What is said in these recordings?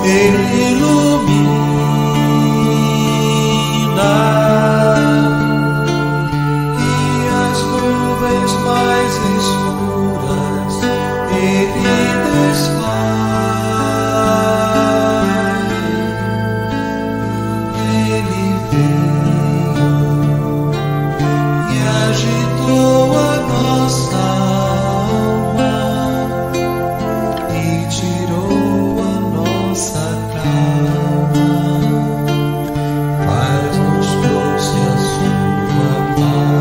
Ele ilumina e as nuvens mais escuras Ele desfaz. Ele veio e agitou a nossa alma e tirou a nossa calma, mas nos trouxe a sua paz.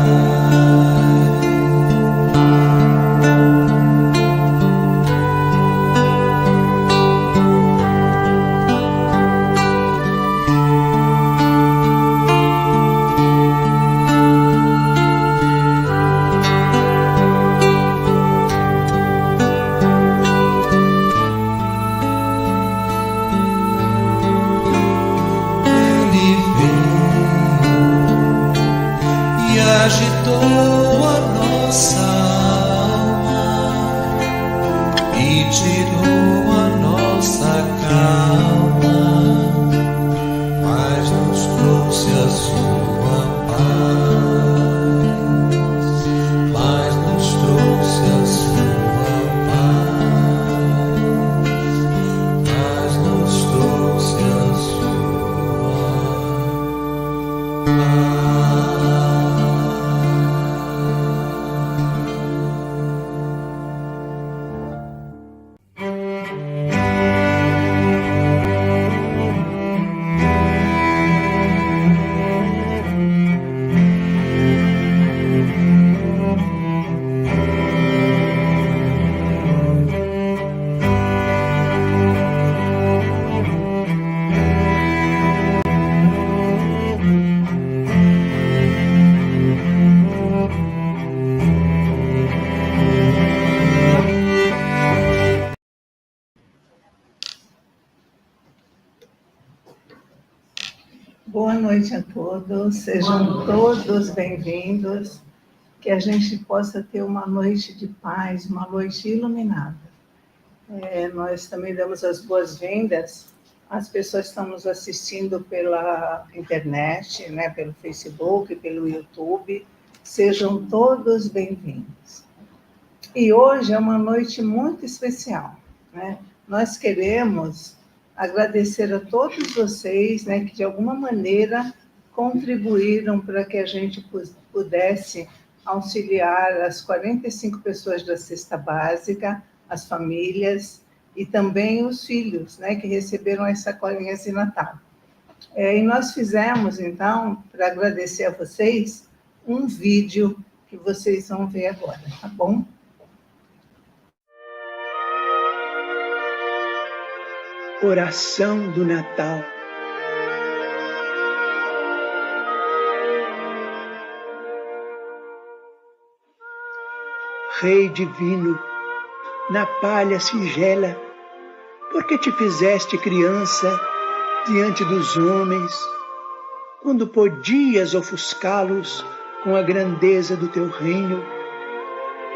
Ele veio e agitou a nossa alma e tirou a nossa calma, mas nos trouxe a sua paz, mas nos trouxe a sua paz, mas nos trouxe a sua Boa noite a todos, sejam todos bem-vindos, que a gente possa ter uma noite de paz, uma noite iluminada. Nós também damos as boas-vindas às pessoas que estão nos assistindo pela internet, né, pelo Facebook, pelo YouTube, sejam todos bem-vindos. E hoje é uma noite muito especial, né? Nós queremos agradecer a todos vocês, né, que de alguma maneira contribuíram para que a gente pudesse auxiliar as 45 pessoas da cesta básica, as famílias e também os filhos, né, que receberam as sacolinhas de Natal. E nós fizemos, então, para agradecer a vocês, um vídeo que vocês vão ver agora, tá bom? Oração do Natal. Rei divino, na palha singela, porque te fizeste criança diante dos homens, quando podias ofuscá-los com a grandeza do teu reino,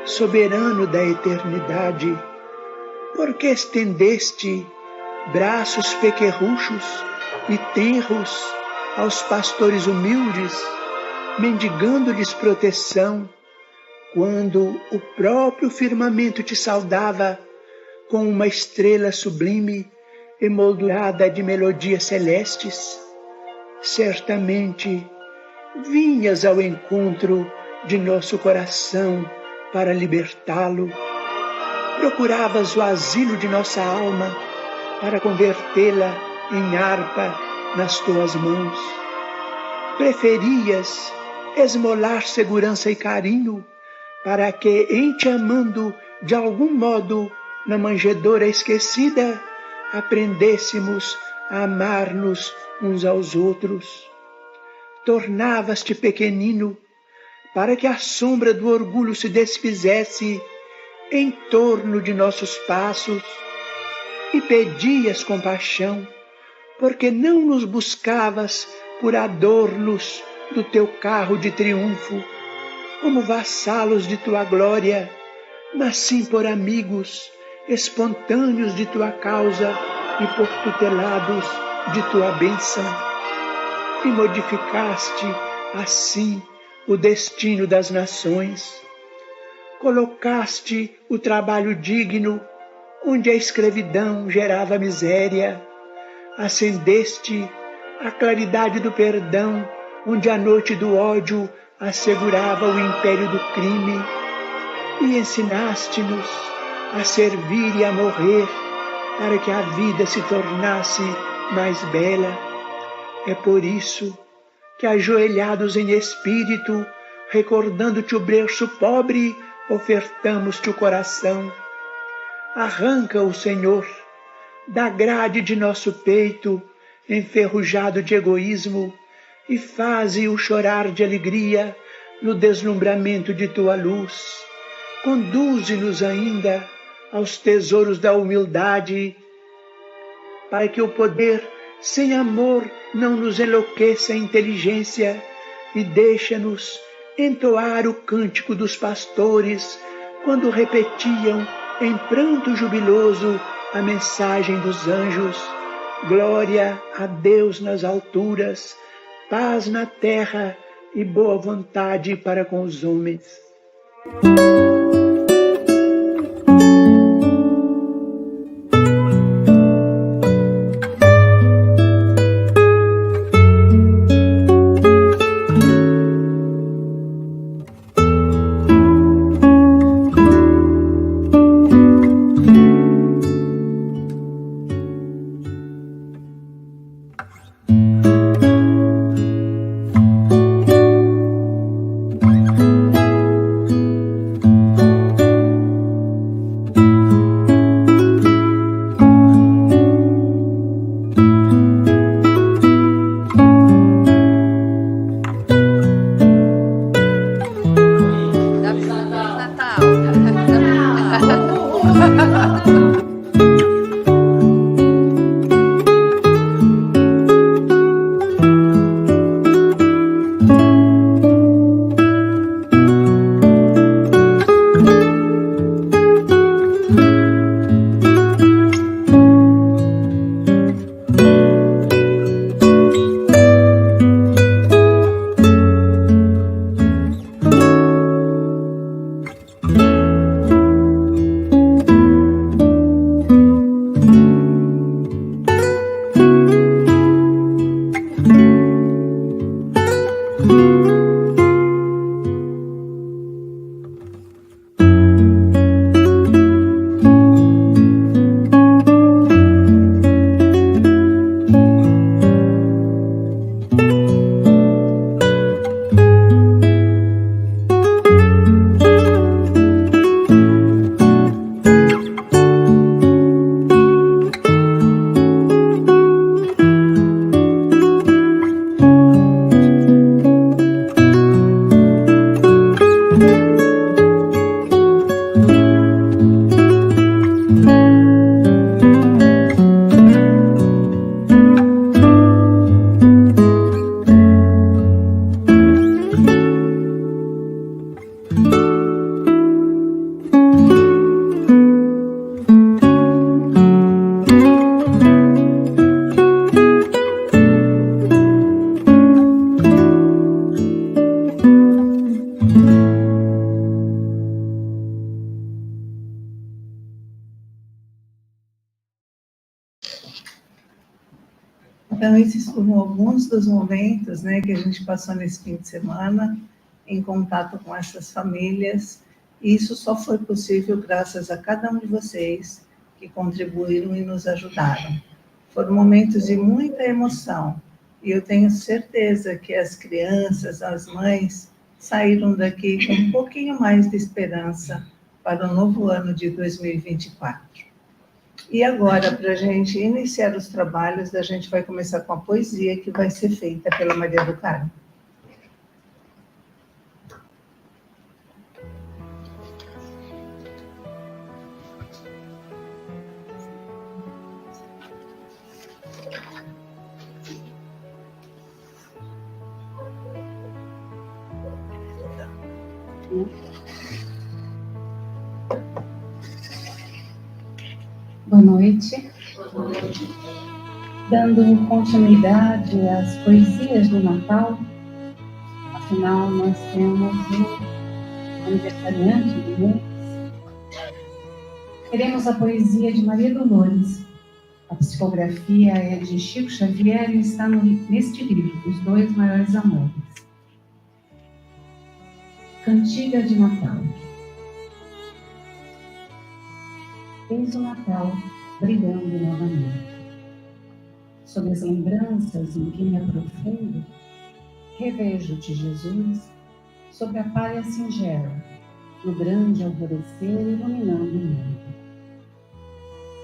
soberano da eternidade, porque estendeste braços pequerruchos e tenros aos pastores humildes, mendigando-lhes proteção, quando o próprio firmamento te saudava com uma estrela sublime, emoldurada de melodias celestes. Certamente vinhas ao encontro de nosso coração para libertá-lo. Procuravas o asilo de nossa alma para convertê-la em harpa nas tuas mãos. Preferias esmolar segurança e carinho para que, em te amando de algum modo na manjedoura esquecida, aprendêssemos a amar-nos uns aos outros. Tornavas-te pequenino para que a sombra do orgulho se desfizesse em torno de nossos passos, e pedias compaixão, porque não nos buscavas por adornos do teu carro de triunfo, como vassalos de tua glória, mas sim por amigos espontâneos de tua causa, e por tutelados de tua bênção, e modificaste assim o destino das nações. Colocaste o trabalho digno onde a escravidão gerava miséria, acendeste a claridade do perdão onde a noite do ódio assegurava o império do crime, e ensinaste-nos a servir e a morrer para que a vida se tornasse mais bela. É por isso que, ajoelhados em espírito, recordando-te o berço pobre, ofertamos-te o coração. Arranca-o, Senhor, da grade de nosso peito, enferrujado de egoísmo, e faze-o chorar de alegria no deslumbramento de tua luz. Conduze-nos ainda aos tesouros da humildade, para que o poder sem amor não nos enlouqueça a inteligência, e deixa-nos entoar o cântico dos pastores quando repetiam em pranto jubiloso a mensagem dos anjos: glória a Deus nas alturas, paz na terra e boa vontade para com os homens. Então, esses foram alguns dos momentos, né, que a gente passou nesse fim de semana em contato com essas famílias. E isso só foi possível graças a cada um de vocês que contribuíram e nos ajudaram. Foram momentos de muita emoção. E eu tenho certeza que as crianças, as mães, saíram daqui com um pouquinho mais de esperança para o novo ano de 2024. E agora, para a gente iniciar os trabalhos, a gente vai começar com a poesia que vai ser feita pela Maria do Carmo. Boa noite. Dando continuidade às poesias do Natal, afinal nós temos o aniversariante do mês. Teremos a poesia de Maria Dolores. A psicografia é de Chico Xavier e está neste livro, Os Dois Maiores Amores. Cantiga de Natal. Eis o Natal brilhando novamente. Sob as lembranças em que me aprofundo, revejo-te, Jesus, sobre a palha singela, no grande alvorecer iluminando o mundo.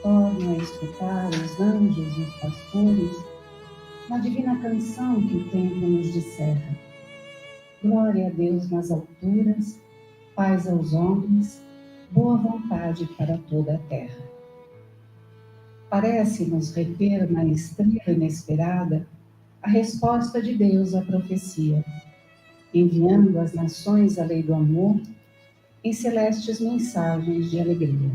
Torno a escutar os anjos e os pastores na divina canção que o tempo nos disserra. Glória a Deus nas alturas, paz aos homens, boa vontade para toda a terra. Parece-nos reter na estrela inesperada a resposta de Deus à profecia, enviando às nações a lei do amor em celestes mensagens de alegria.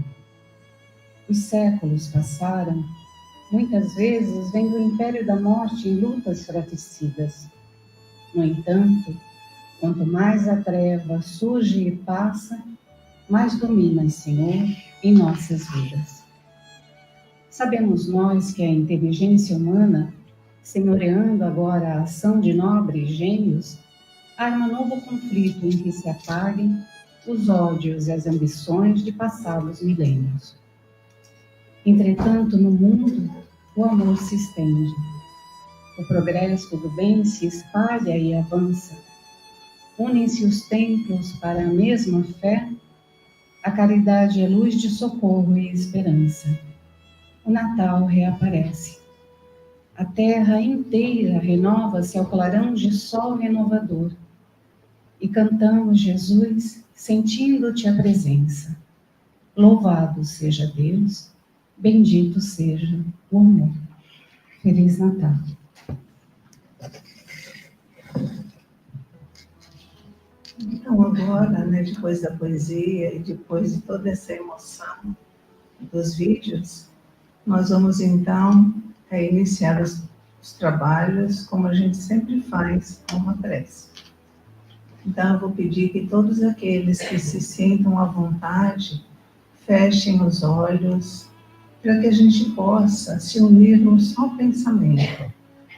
Os séculos passaram, muitas vezes vendo o império da morte em lutas fratricidas. No entanto, quanto mais a treva surge e passa, mais dominas, Senhor, em nossas vidas. Sabemos nós que a inteligência humana, senhoreando agora a ação de nobres gênios, arma novo conflito em que se apaguem os ódios e as ambições de passados milênios. Entretanto, no mundo, o amor se estende. O progresso do bem se espalha e avança. Unem-se os templos para a mesma fé. A caridade é luz de socorro e esperança. O Natal reaparece. A terra inteira renova-se ao clarão de sol renovador. E cantamos, Jesus, sentindo-te a presença. Louvado seja Deus, bendito seja o amor. Feliz Natal. Então, agora, né, depois da poesia e depois de toda essa emoção dos vídeos, nós vamos, então, iniciar os trabalhos como a gente sempre faz, com uma prece. Então, eu vou pedir que todos aqueles que se sintam à vontade, fechem os olhos, para que a gente possa se unir num só pensamento,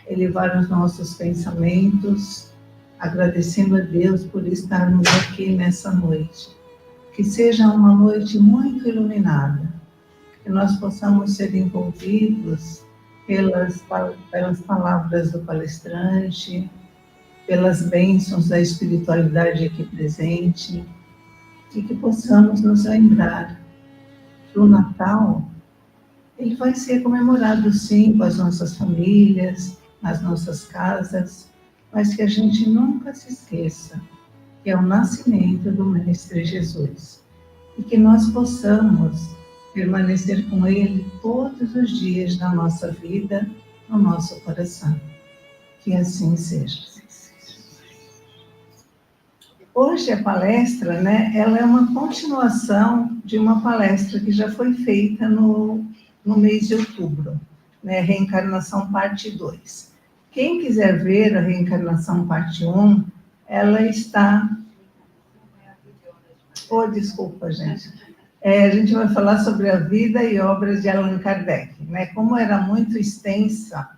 elevar os nossos pensamentos, agradecendo a Deus por estarmos aqui nessa noite. Que seja uma noite muito iluminada, que nós possamos ser envolvidos pelas palavras do palestrante, pelas bênçãos da espiritualidade aqui presente, e que possamos nos lembrar que o Natal, ele vai ser comemorado sim com as nossas famílias, nas nossas casas, mas que a gente nunca se esqueça que é o nascimento do Mestre Jesus, e que nós possamos permanecer com Ele todos os dias da nossa vida, no nosso coração. Que assim seja. Hoje a palestra, né, ela é uma continuação de uma palestra que já foi feita no mês de outubro, né, Reencarnação Parte 2. Quem quiser ver a Reencarnação Parte 1, ela está... Oh, desculpa, gente. A gente vai falar sobre a vida e obras de Allan Kardec, né? Como era muito extensa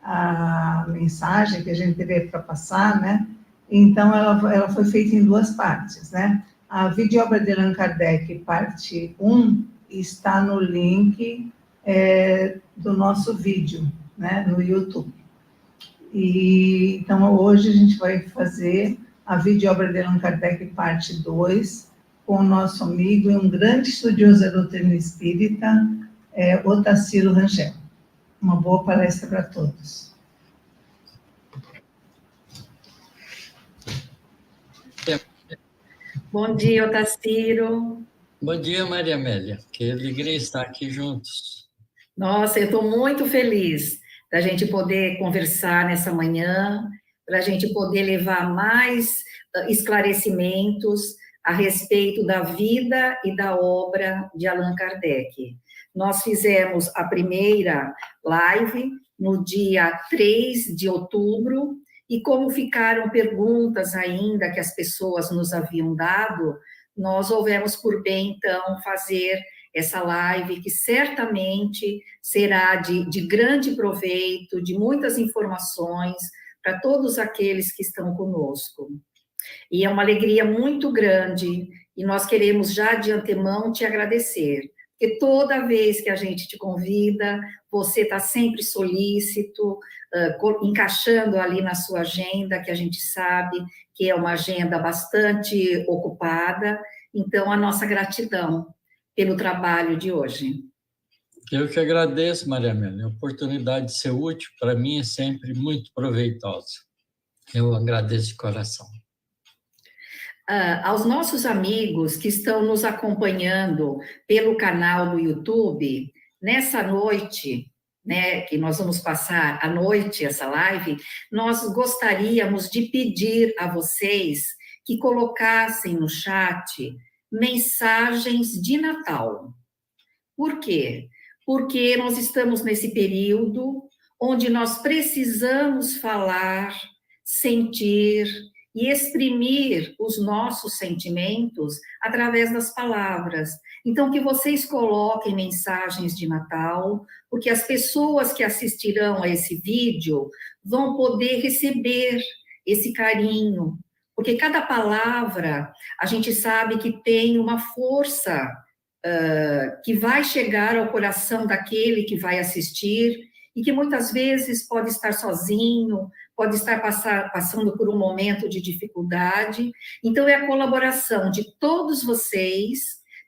a mensagem que a gente teria para passar, né? Então, ela foi feita em duas partes, né? A vida e obra de Allan Kardec, parte 1, está no link do nosso vídeo, né? No YouTube. E, então, hoje a gente vai fazer a vida e obra de Allan Kardec, parte 2, com o nosso amigo e um grande estudioso da doutrina espírita, Otacílio Rangel. Uma boa palestra para todos. Bom dia, Otacílio. Bom dia, Maria Amélia. Que alegria estar aqui juntos. Nossa, eu estou muito feliz da gente poder conversar nessa manhã, para a gente poder levar mais esclarecimentos a respeito da vida e da obra de Allan Kardec. Nós fizemos a primeira live no dia 3 de outubro, e como ficaram perguntas ainda que as pessoas nos haviam dado, nós houvemos por bem, então, fazer essa live, que certamente será de grande proveito, de muitas informações para todos aqueles que estão conosco. E é uma alegria muito grande, e nós queremos já de antemão te agradecer, porque toda vez que a gente te convida, você está sempre solícito, encaixando ali na sua agenda, que a gente sabe que é uma agenda bastante ocupada. Então, a nossa gratidão pelo trabalho de hoje. Eu que agradeço, Maria Amélia. A oportunidade de ser útil, para mim, é sempre muito proveitosa. Eu agradeço de coração. Aos nossos amigos que estão nos acompanhando pelo canal do YouTube, nessa noite, né, que nós vamos passar à noite essa live, nós gostaríamos de pedir a vocês que colocassem no chat mensagens de Natal. Por quê? Porque nós estamos nesse período onde nós precisamos falar, sentir e exprimir os nossos sentimentos através das palavras. Então, que vocês coloquem mensagens de Natal, porque as pessoas que assistirão a esse vídeo vão poder receber esse carinho, porque cada palavra, a gente sabe que tem uma força que vai chegar ao coração daquele que vai assistir, e que muitas vezes pode estar sozinho, pode estar passando por um momento de dificuldade. Então, é a colaboração de todos vocês,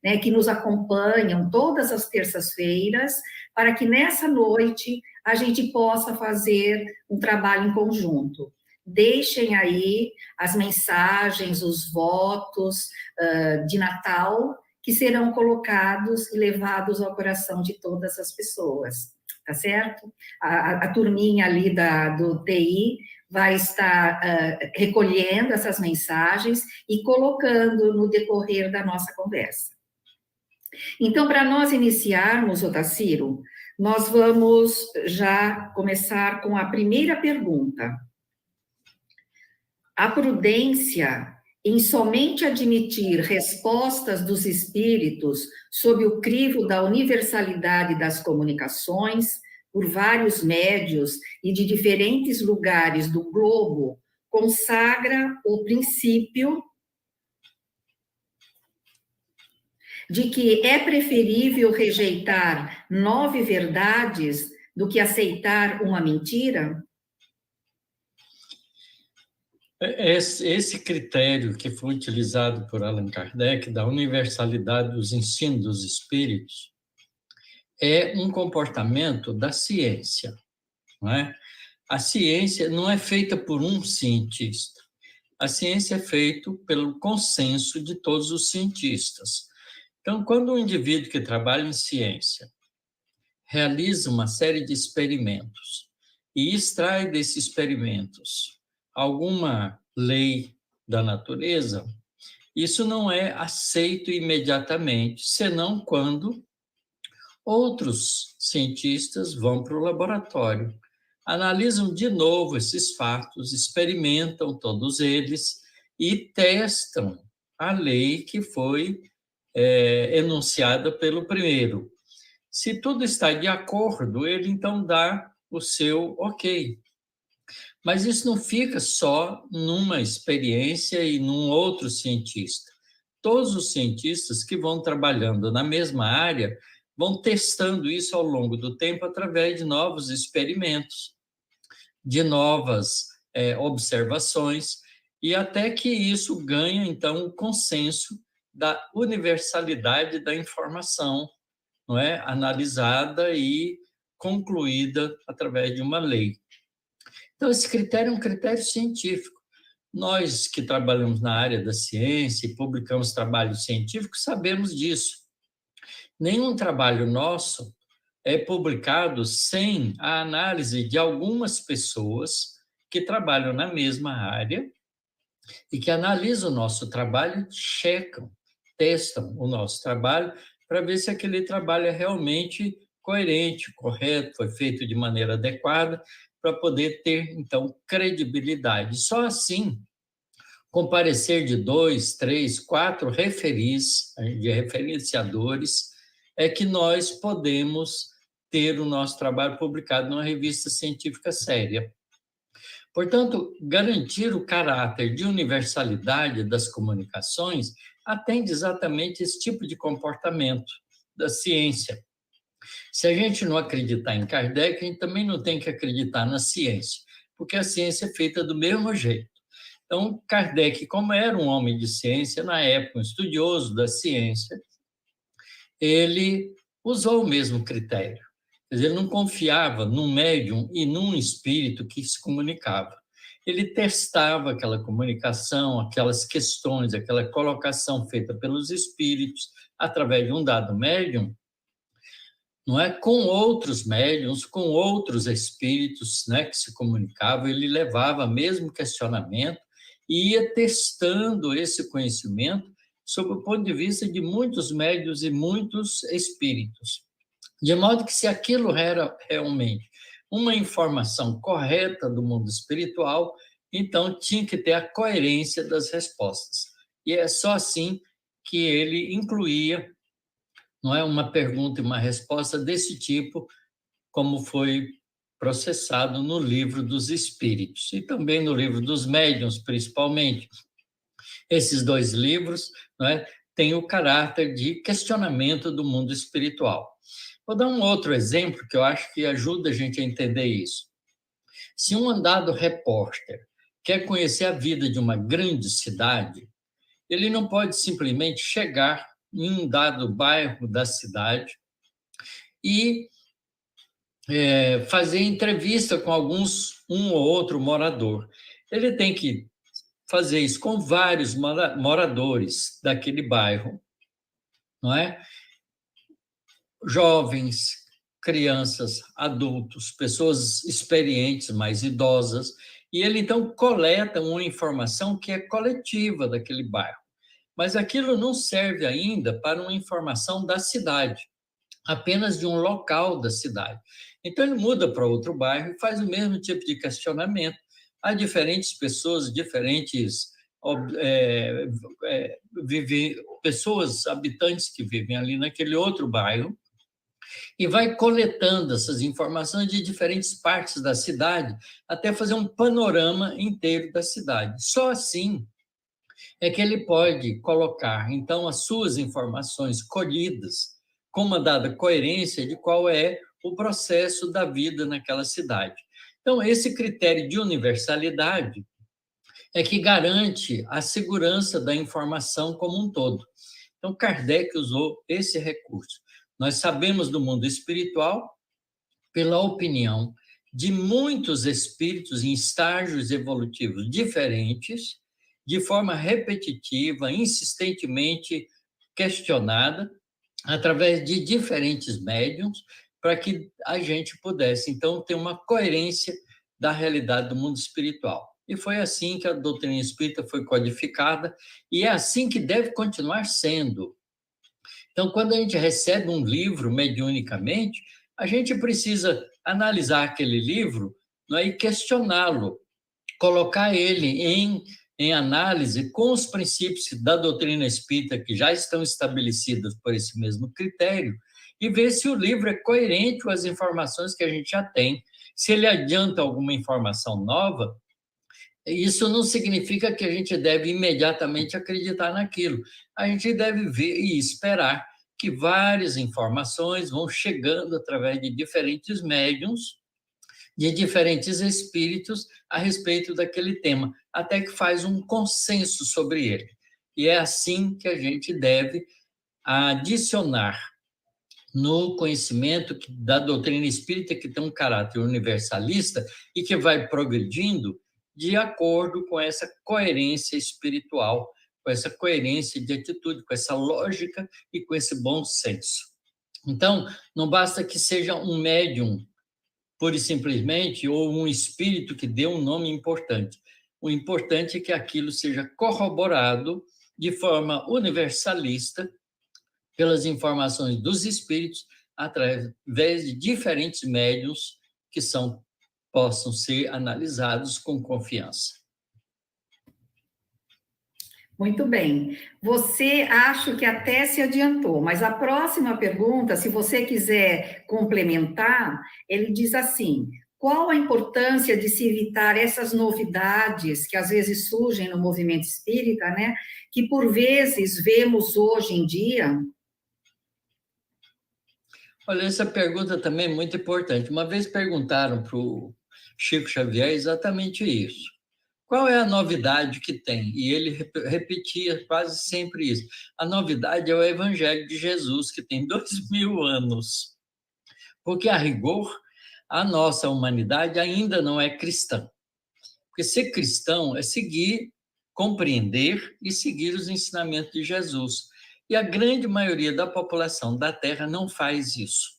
né, que nos acompanham todas as terças-feiras, para que nessa noite a gente possa fazer um trabalho em conjunto. Deixem aí as mensagens, os votos de Natal, que serão colocados e levados ao coração de todas as pessoas. Tá certo? A turminha ali do TI vai estar recolhendo essas mensagens e colocando no decorrer da nossa conversa. Então, para nós iniciarmos, Otacílio, nós vamos já começar com a primeira pergunta. A prudência em somente admitir respostas dos espíritos sob o crivo da universalidade das comunicações, por vários médios e de diferentes lugares do globo, consagra o princípio de que é preferível rejeitar 9 verdades do que aceitar uma mentira? Esse critério que foi utilizado por Allan Kardec, da universalidade dos ensinos dos espíritos, é um comportamento da ciência, não é? A ciência não é feita por um cientista. A ciência é feita pelo consenso de todos os cientistas. Então, quando um indivíduo que trabalha em ciência realiza uma série de experimentos e extrai desses experimentos alguma lei da natureza, isso não é aceito imediatamente, senão quando outros cientistas vão para o laboratório, analisam de novo esses fatos, experimentam todos eles e testam a lei que foi enunciada pelo primeiro. Se tudo está de acordo, ele então dá o seu ok. Mas isso não fica só numa experiência e num outro cientista. Todos os cientistas que vão trabalhando na mesma área vão testando isso ao longo do tempo através de novos experimentos, de novas observações, e até que isso ganha, então, o consenso da universalidade da informação, não é? Analisada e concluída através de uma lei. Então, esse critério é um critério científico. Nós que trabalhamos na área da ciência e publicamos trabalhos científicos sabemos disso. Nenhum trabalho nosso é publicado sem a análise de algumas pessoas que trabalham na mesma área e que analisam o nosso trabalho, checam, testam o nosso trabalho para ver se aquele trabalho é realmente coerente, correto, foi feito de maneira adequada, para poder ter, então, credibilidade. Só assim, com parecer de 2, 3, 4 referis, de referenciadores, é que nós podemos ter o nosso trabalho publicado numa revista científica séria. Portanto, garantir o caráter de universalidade das comunicações atende exatamente esse tipo de comportamento da ciência. Se a gente não acreditar em Kardec, a gente também não tem que acreditar na ciência, porque a ciência é feita do mesmo jeito. Então, Kardec, como era um homem de ciência na época, um estudioso da ciência, ele usou o mesmo critério. Quer dizer, ele não confiava num médium e num espírito que se comunicava. Ele testava aquela comunicação, aquelas questões, aquela colocação feita pelos espíritos através de um dado médium, não é, com outros médiums, com outros espíritos, né, que se comunicavam. Ele levava o mesmo questionamento e ia testando esse conhecimento sob o ponto de vista de muitos médiuns e muitos espíritos. De modo que, se aquilo era realmente uma informação correta do mundo espiritual, então tinha que ter a coerência das respostas. E é só assim que ele incluía, não é, uma pergunta e uma resposta desse tipo, como foi processado no Livro dos Espíritos e também no Livro dos Médiuns, principalmente. Esses dois livros, não é, têm o caráter de questionamento do mundo espiritual. Vou dar um outro exemplo que eu acho que ajuda a gente a entender isso. Se um andado repórter quer conhecer a vida de uma grande cidade, ele não pode simplesmente chegar em um dado bairro da cidade e fazer entrevista com um ou outro morador. Ele tem que fazer isso com vários moradores daquele bairro, não é? Jovens, crianças, adultos, pessoas experientes, mais idosas, e ele então coleta uma informação que é coletiva daquele bairro. Mas aquilo não serve ainda para uma informação da cidade, apenas de um local da cidade. Então ele muda para outro bairro e faz o mesmo tipo de questionamento a diferentes pessoas, diferentes pessoas, habitantes que vivem ali naquele outro bairro, e vai coletando essas informações de diferentes partes da cidade até fazer um panorama inteiro da cidade. Só assim é que ele pode colocar, então, as suas informações colhidas com uma dada coerência de qual é o processo da vida naquela cidade. Então, esse critério de universalidade é que garante a segurança da informação como um todo. Então, Kardec usou esse recurso. Nós sabemos do mundo espiritual pela opinião de muitos espíritos em estágios evolutivos diferentes, de forma repetitiva, insistentemente questionada, através de diferentes médiums, para que a gente pudesse, então, ter uma coerência da realidade do mundo espiritual. E foi assim que a doutrina espírita foi codificada, e é assim que deve continuar sendo. Então, quando a gente recebe um livro mediunicamente, a gente precisa analisar aquele livro, não é, e questioná-lo, colocar ele em análise com os princípios da doutrina espírita que já estão estabelecidos por esse mesmo critério e ver se o livro é coerente com as informações que a gente já tem. Se ele adianta alguma informação nova, isso não significa que a gente deve imediatamente acreditar naquilo. A gente deve ver e esperar que várias informações vão chegando através de diferentes médiums, de diferentes espíritos a respeito daquele tema, até que faz um consenso sobre ele. E é assim que a gente deve adicionar no conhecimento da doutrina espírita, que tem um caráter universalista e que vai progredindo de acordo com essa coerência espiritual, com essa coerência de atitude, com essa lógica e com esse bom senso. Então, não basta que seja um médium, pura e simplesmente, ou um espírito que dê um nome importante. O importante é que aquilo seja corroborado de forma universalista pelas informações dos espíritos, através de diferentes médiuns que possam ser analisados com confiança. Muito bem. Você acho que até se adiantou, mas a próxima pergunta, se você quiser complementar, ele diz assim: qual a importância de se evitar essas novidades que às vezes surgem no movimento espírita, né? Que por vezes vemos hoje em dia? Olha, essa pergunta também é muito importante. Uma vez perguntaram para o Chico Xavier exatamente isso. Qual é a novidade que tem? E ele repetia quase sempre isso. A novidade é o Evangelho de Jesus, que tem 2000 anos. Porque, a rigor, a nossa humanidade ainda não é cristã. Porque ser cristão é seguir, compreender e seguir os ensinamentos de Jesus. E a grande maioria da população da Terra não faz isso.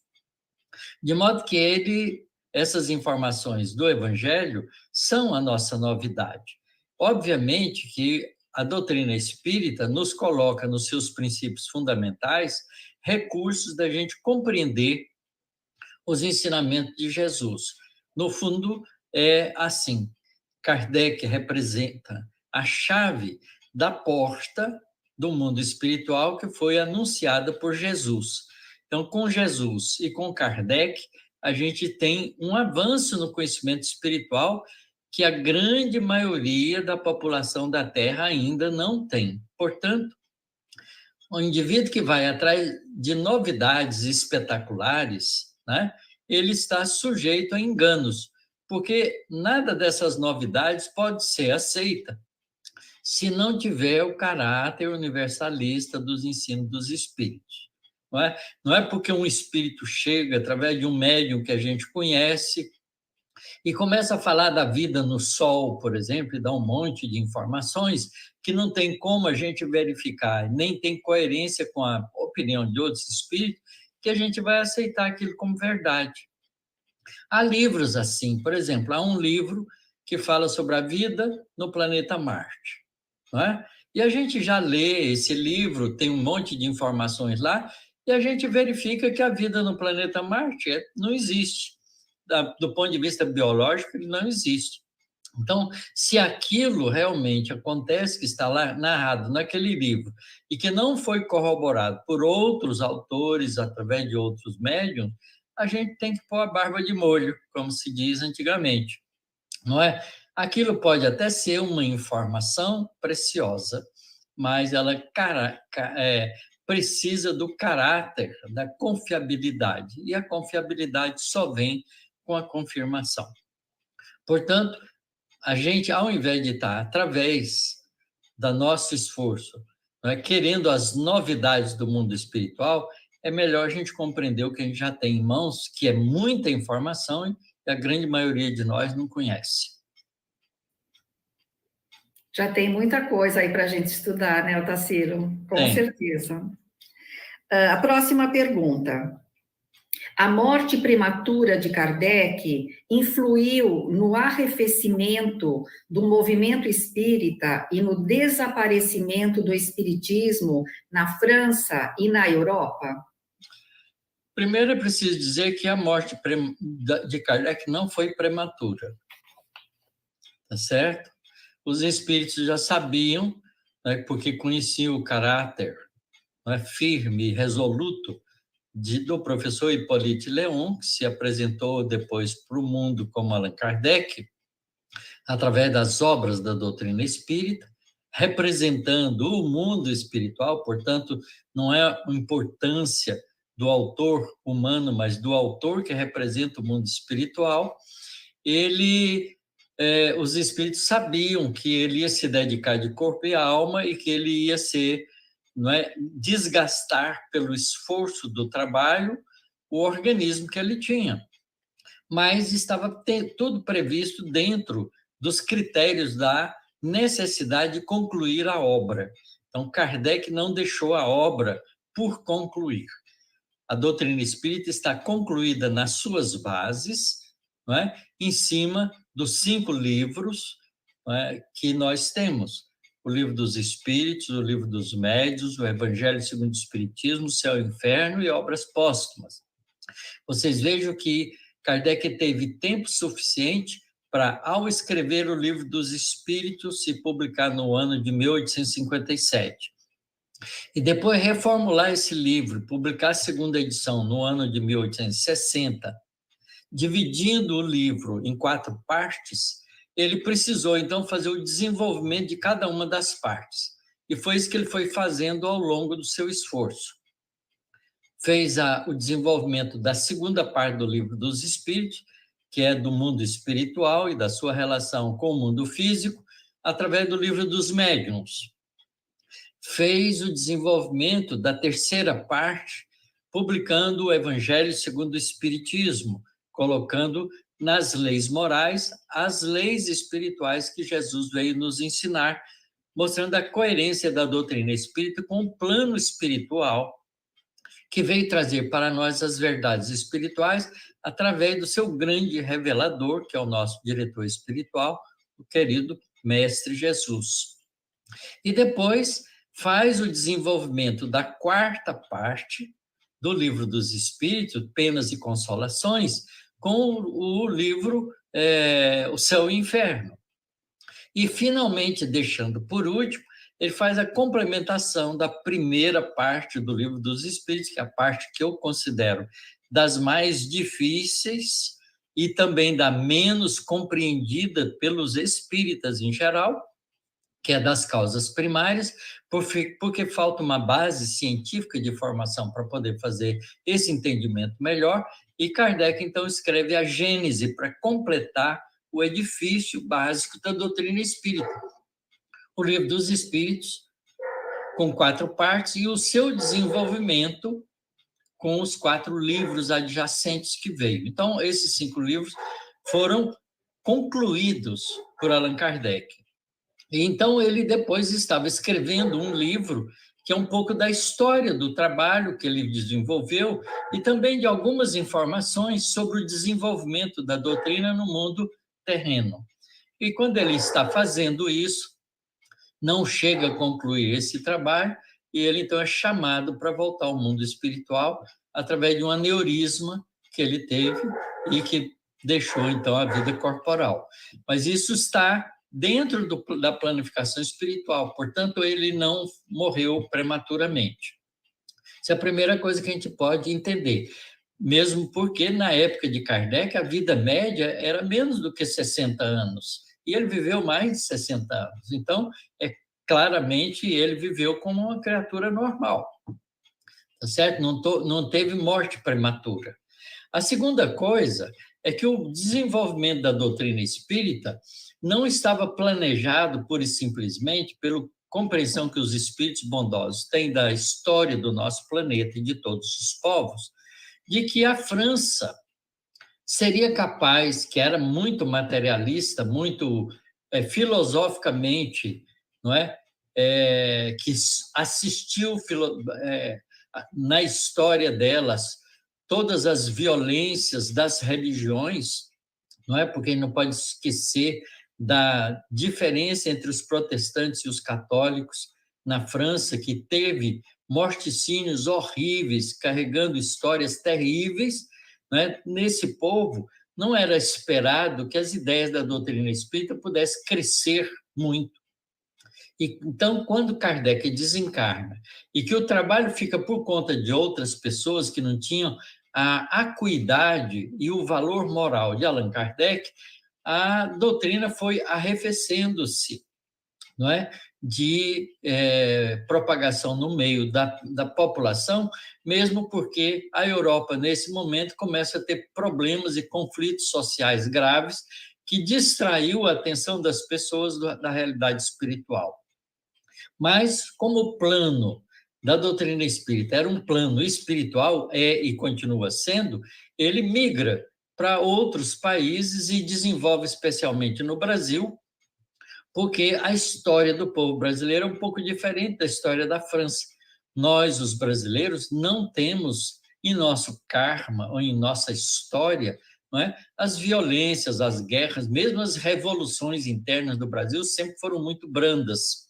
De modo que essas informações do Evangelho são a nossa novidade. Obviamente que a doutrina espírita nos coloca nos seus princípios fundamentais recursos da gente compreender os ensinamentos de Jesus. No fundo, é assim: Kardec representa a chave da porta do mundo espiritual que foi anunciada por Jesus. Então, com Jesus e com Kardec, a gente tem um avanço no conhecimento espiritual que a grande maioria da população da Terra ainda não tem. Portanto, o indivíduo que vai atrás de novidades espetaculares, né, ele está sujeito a enganos, porque nada dessas novidades pode ser aceita se não tiver o caráter universalista dos ensinos dos espíritos. Não é porque um espírito chega através de um médium que a gente conhece e começa a falar da vida no Sol, por exemplo, e dá um monte de informações que não tem como a gente verificar, nem tem coerência com a opinião de outros espíritos, que a gente vai aceitar aquilo como verdade. Há livros assim, por exemplo, há um livro que fala sobre a vida no planeta Marte, não é? E a gente já lê esse livro, tem um monte de informações lá, e a gente verifica que a vida no planeta Marte não existe. Do ponto de vista biológico, ele não existe. Então, se aquilo realmente acontece, que está lá narrado naquele livro, e que não foi corroborado por outros autores, através de outros médiuns, a gente tem que pôr a barba de molho, como se diz antigamente, não é? Aquilo pode até ser uma informação preciosa, mas ela precisa do caráter, da confiabilidade, e a confiabilidade só vem com a confirmação. Portanto, a gente, ao invés de estar através do nosso esforço, querendo as novidades do mundo espiritual, é melhor a gente compreender o que a gente já tem em mãos, que é muita informação e a grande maioria de nós não conhece. Já tem muita coisa aí para a gente estudar, né, Otacílio? Com certeza. A próxima pergunta. A morte prematura de Kardec influiu no arrefecimento do movimento espírita e no desaparecimento do espiritismo na França e na Europa? Primeiro, é preciso dizer que a morte de Kardec não foi prematura, tá certo? Os espíritos já sabiam, né, porque conheciam o caráter, né, firme e resoluto do professor Hippolyte Léon, que se apresentou depois para o mundo como Allan Kardec, através das obras da doutrina espírita, representando o mundo espiritual. Portanto, não é a importância do autor humano, mas do autor que representa o mundo espiritual. Os espíritos sabiam que ele ia se dedicar de corpo e alma e que ele ia desgastar pelo esforço do trabalho o organismo que ele tinha. Mas estava tudo previsto dentro dos critérios da necessidade de concluir a obra. Então, Kardec não deixou a obra por concluir. A doutrina espírita está concluída nas suas bases, em cima dos 5 livros que nós temos. o Livro dos Espíritos, o Livro dos Médiuns, o Evangelho segundo o Espiritismo, o Céu e o Inferno e obras póstumas. Vocês vejam que Kardec teve tempo suficiente para, ao escrever o Livro dos Espíritos, se publicar no ano de 1857, e depois reformular esse livro, publicar a segunda edição no ano de 1860, dividindo o livro em 4 partes, ele precisou, então, fazer o desenvolvimento de cada uma das partes. E foi isso que ele foi fazendo ao longo do seu esforço. Fez o desenvolvimento da segunda parte do Livro dos Espíritos, que é do mundo espiritual e da sua relação com o mundo físico, através do Livro dos Médiuns. Fez o desenvolvimento da terceira parte, publicando o Evangelho segundo o Espiritismo, colocando nas leis morais as leis espirituais que Jesus veio nos ensinar, mostrando a coerência da doutrina espírita com o plano espiritual, que veio trazer para nós as verdades espirituais através do seu grande revelador, que é o nosso diretor espiritual, o querido Mestre Jesus. E depois faz o desenvolvimento da 4ª parte do Livro dos Espíritos, Penas e Consolações, com o livro O Céu e o Inferno. E, finalmente, deixando por último, ele faz a complementação da primeira parte do Livro dos Espíritos, que é a parte que eu considero das mais difíceis e também da menos compreendida pelos espíritas em geral, que é das causas primárias, porque falta uma base científica de formação para poder fazer esse entendimento melhor, e Kardec, então, escreve a Gênese para completar o edifício básico da doutrina espírita. O Livro dos Espíritos, com 4 partes, e o seu desenvolvimento com os 4 livros adjacentes que veio. Então, esses 5 livros foram concluídos por Allan Kardec. E então, ele depois estava escrevendo um livro que é um pouco da história do trabalho que ele desenvolveu e também de algumas informações sobre o desenvolvimento da doutrina no mundo terreno. E quando ele está fazendo isso, não chega a concluir esse trabalho, e ele, então, é chamado para voltar ao mundo espiritual através de um aneurisma que ele teve e que deixou, então, a vida corporal. Mas isso está dentro da planificação espiritual, portanto, ele não morreu prematuramente. Essa é a primeira coisa que a gente pode entender, mesmo porque, na época de Kardec, a vida média era menos do que 60 anos, e ele viveu mais de 60 anos. Então, claramente, ele viveu como uma criatura normal, tá certo? Não teve morte prematura. A segunda coisa é que o desenvolvimento da doutrina espírita não estava planejado pura e simplesmente pela compreensão que os espíritos bondosos têm da história do nosso planeta e de todos os povos, de que a França seria capaz, que era muito materialista, muito filosoficamente, não é? Que assistiu na história delas todas as violências das religiões, não é? Porque não pode esquecer da diferença entre os protestantes e os católicos na França, que teve morticínios horríveis, carregando histórias terríveis, não é? Nesse povo, não era esperado que as ideias da doutrina espírita pudessem crescer muito. E, então, quando Kardec desencarna e que o trabalho fica por conta de outras pessoas que não tinham a acuidade e o valor moral de Allan Kardec, a doutrina foi arrefecendo-se, não é? De propagação no meio da população, mesmo porque a Europa, nesse momento, começa a ter problemas e conflitos sociais graves que distraiu a atenção das pessoas da realidade espiritual. Mas, como o plano da doutrina espírita era um plano espiritual, e continua sendo, ele migra para outros países e desenvolve especialmente no Brasil, porque a história do povo brasileiro é um pouco diferente da história da França. Nós, os brasileiros, não temos em nosso karma ou em nossa história, não é? As violências, as guerras, mesmo as revoluções internas do Brasil sempre foram muito brandas.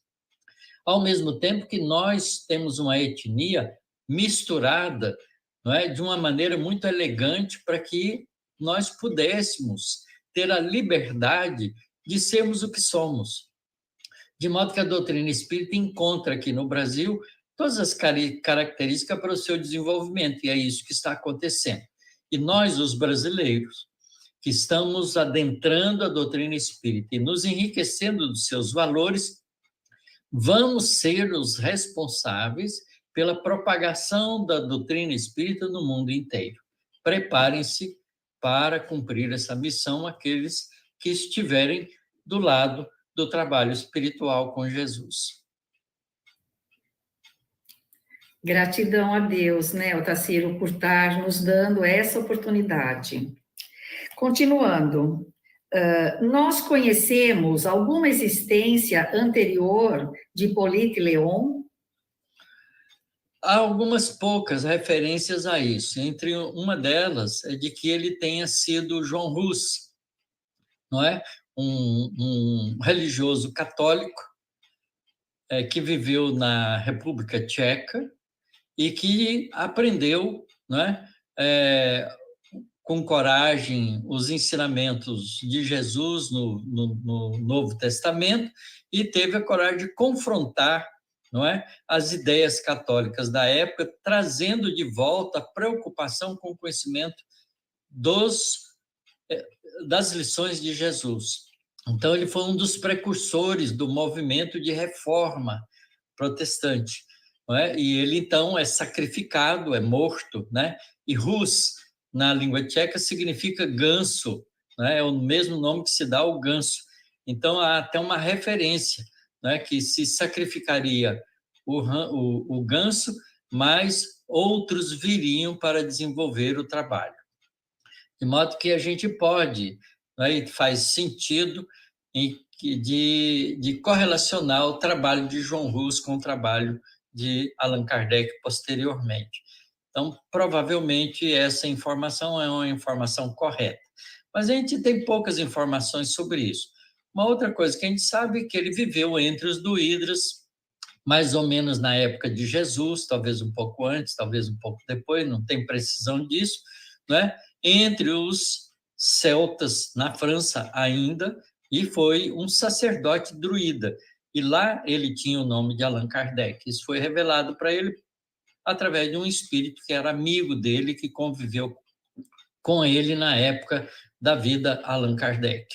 ao mesmo tempo que nós temos uma etnia misturada, não é, de uma maneira muito elegante para que nós pudéssemos ter a liberdade de sermos o que somos. De modo que a doutrina espírita encontra aqui no Brasil todas as características para o seu desenvolvimento, e é isso que está acontecendo. E nós, os brasileiros, que estamos adentrando a doutrina espírita e nos enriquecendo dos seus valores, vamos ser os responsáveis pela propagação da doutrina espírita no mundo inteiro. Preparem-se para cumprir essa missão aqueles que estiverem do lado do trabalho espiritual com Jesus. Gratidão a Deus, né, Otacílio, por estar nos dando essa oportunidade. Continuando, nós conhecemos alguma existência anterior de Hippolyte Léon? Há algumas poucas referências a isso. Entre uma delas é de que ele tenha sido João Rus, não é? Um religioso católico que viveu na República Tcheca e que aprendeu, não é? Com coragem os ensinamentos de Jesus no Novo Testamento e teve a coragem de confrontar, não é, as ideias católicas da época, trazendo de volta a preocupação com o conhecimento das lições de Jesus. Então, ele foi um dos precursores do movimento de reforma protestante, não é? E ele, então, é sacrificado, é morto, né? E Rus, na língua tcheca, significa ganso, né? É o mesmo nome que se dá ao ganso. Então, há até uma referência, né, que se sacrificaria o ganso, mas outros viriam para desenvolver o trabalho. De modo que a gente pode, né, e faz sentido de correlacionar o trabalho de João Rus com o trabalho de Allan Kardec posteriormente. Então, provavelmente, essa informação é uma informação correta. Mas a gente tem poucas informações sobre isso. Uma outra coisa que a gente sabe é que ele viveu entre os druidas, mais ou menos na época de Jesus, talvez um pouco antes, talvez um pouco depois, não tem precisão disso, né? Entre os celtas, na França ainda, e foi um sacerdote druida. E lá ele tinha o nome de Allan Kardec. Isso foi revelado para ele através de um espírito que era amigo dele, que conviveu com ele na época da vida Allan Kardec.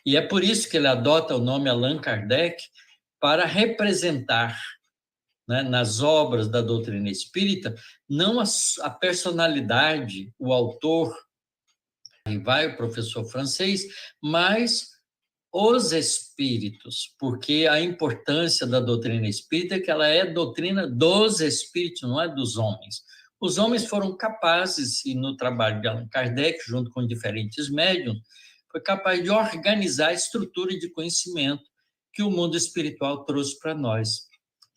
E é por isso que ele adota o nome Allan Kardec para representar, né, nas obras da doutrina espírita, não a personalidade, o autor, e vai o professor francês, mas os espíritos, porque a importância da doutrina espírita é que ela é doutrina dos espíritos, não é dos homens. Os homens foram capazes, e no trabalho de Allan Kardec, junto com diferentes médiuns, foi capaz de organizar a estrutura de conhecimento que o mundo espiritual trouxe para nós,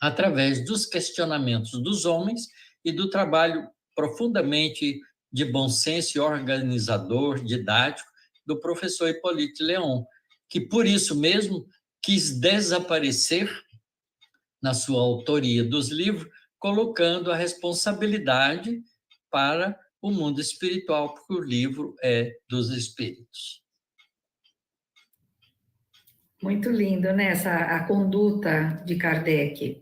através dos questionamentos dos homens e do trabalho profundamente de bom senso e organizador, didático, do professor Hippolyte Léon, que por isso mesmo quis desaparecer na sua autoria dos livros, colocando a responsabilidade para o mundo espiritual, porque o livro é dos espíritos. Muito lindo, né, a conduta de Kardec.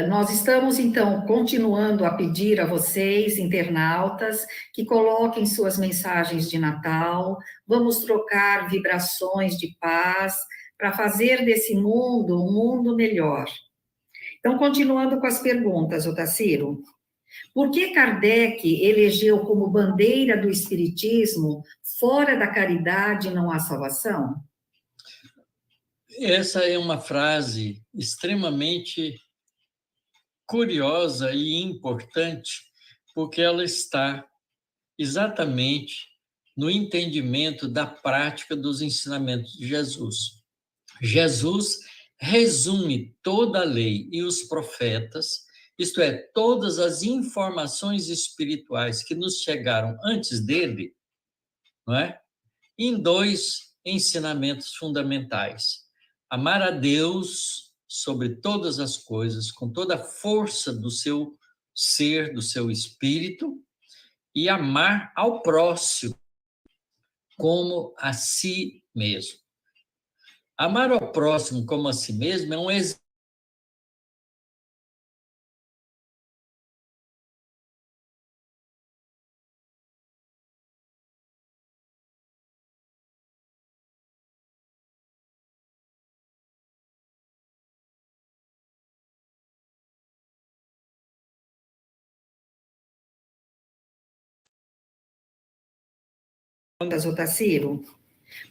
Nós estamos, então, continuando a pedir a vocês, internautas, que coloquem suas mensagens de Natal, vamos trocar vibrações de paz para fazer desse mundo um mundo melhor. Então, continuando com as perguntas, Otacílio, por que Kardec elegeu como bandeira do espiritismo, fora da caridade não há salvação? Essa é uma frase extremamente curiosa e importante, porque ela está exatamente no entendimento da prática dos ensinamentos de Jesus. Jesus resume toda a lei e os profetas, isto é, todas as informações espirituais que nos chegaram antes dele, não é? Em 2 ensinamentos fundamentais: amar a Deus sobre todas as coisas, com toda a força do seu ser, do seu espírito, e amar ao próximo como a si mesmo. Amar ao próximo como a si mesmo é um exercício Otacílio.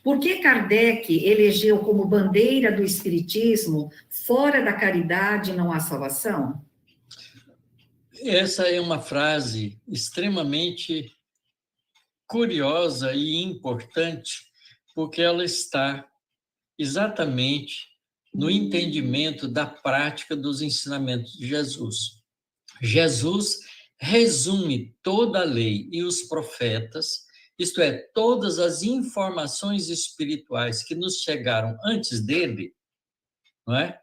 Por que Kardec elegeu como bandeira do espiritismo, fora da caridade não há salvação? Essa é uma frase extremamente curiosa e importante, porque ela está exatamente no entendimento da prática dos ensinamentos de Jesus. Jesus resume toda a lei e os profetas, isto é, todas as informações espirituais que nos chegaram antes dele, não é?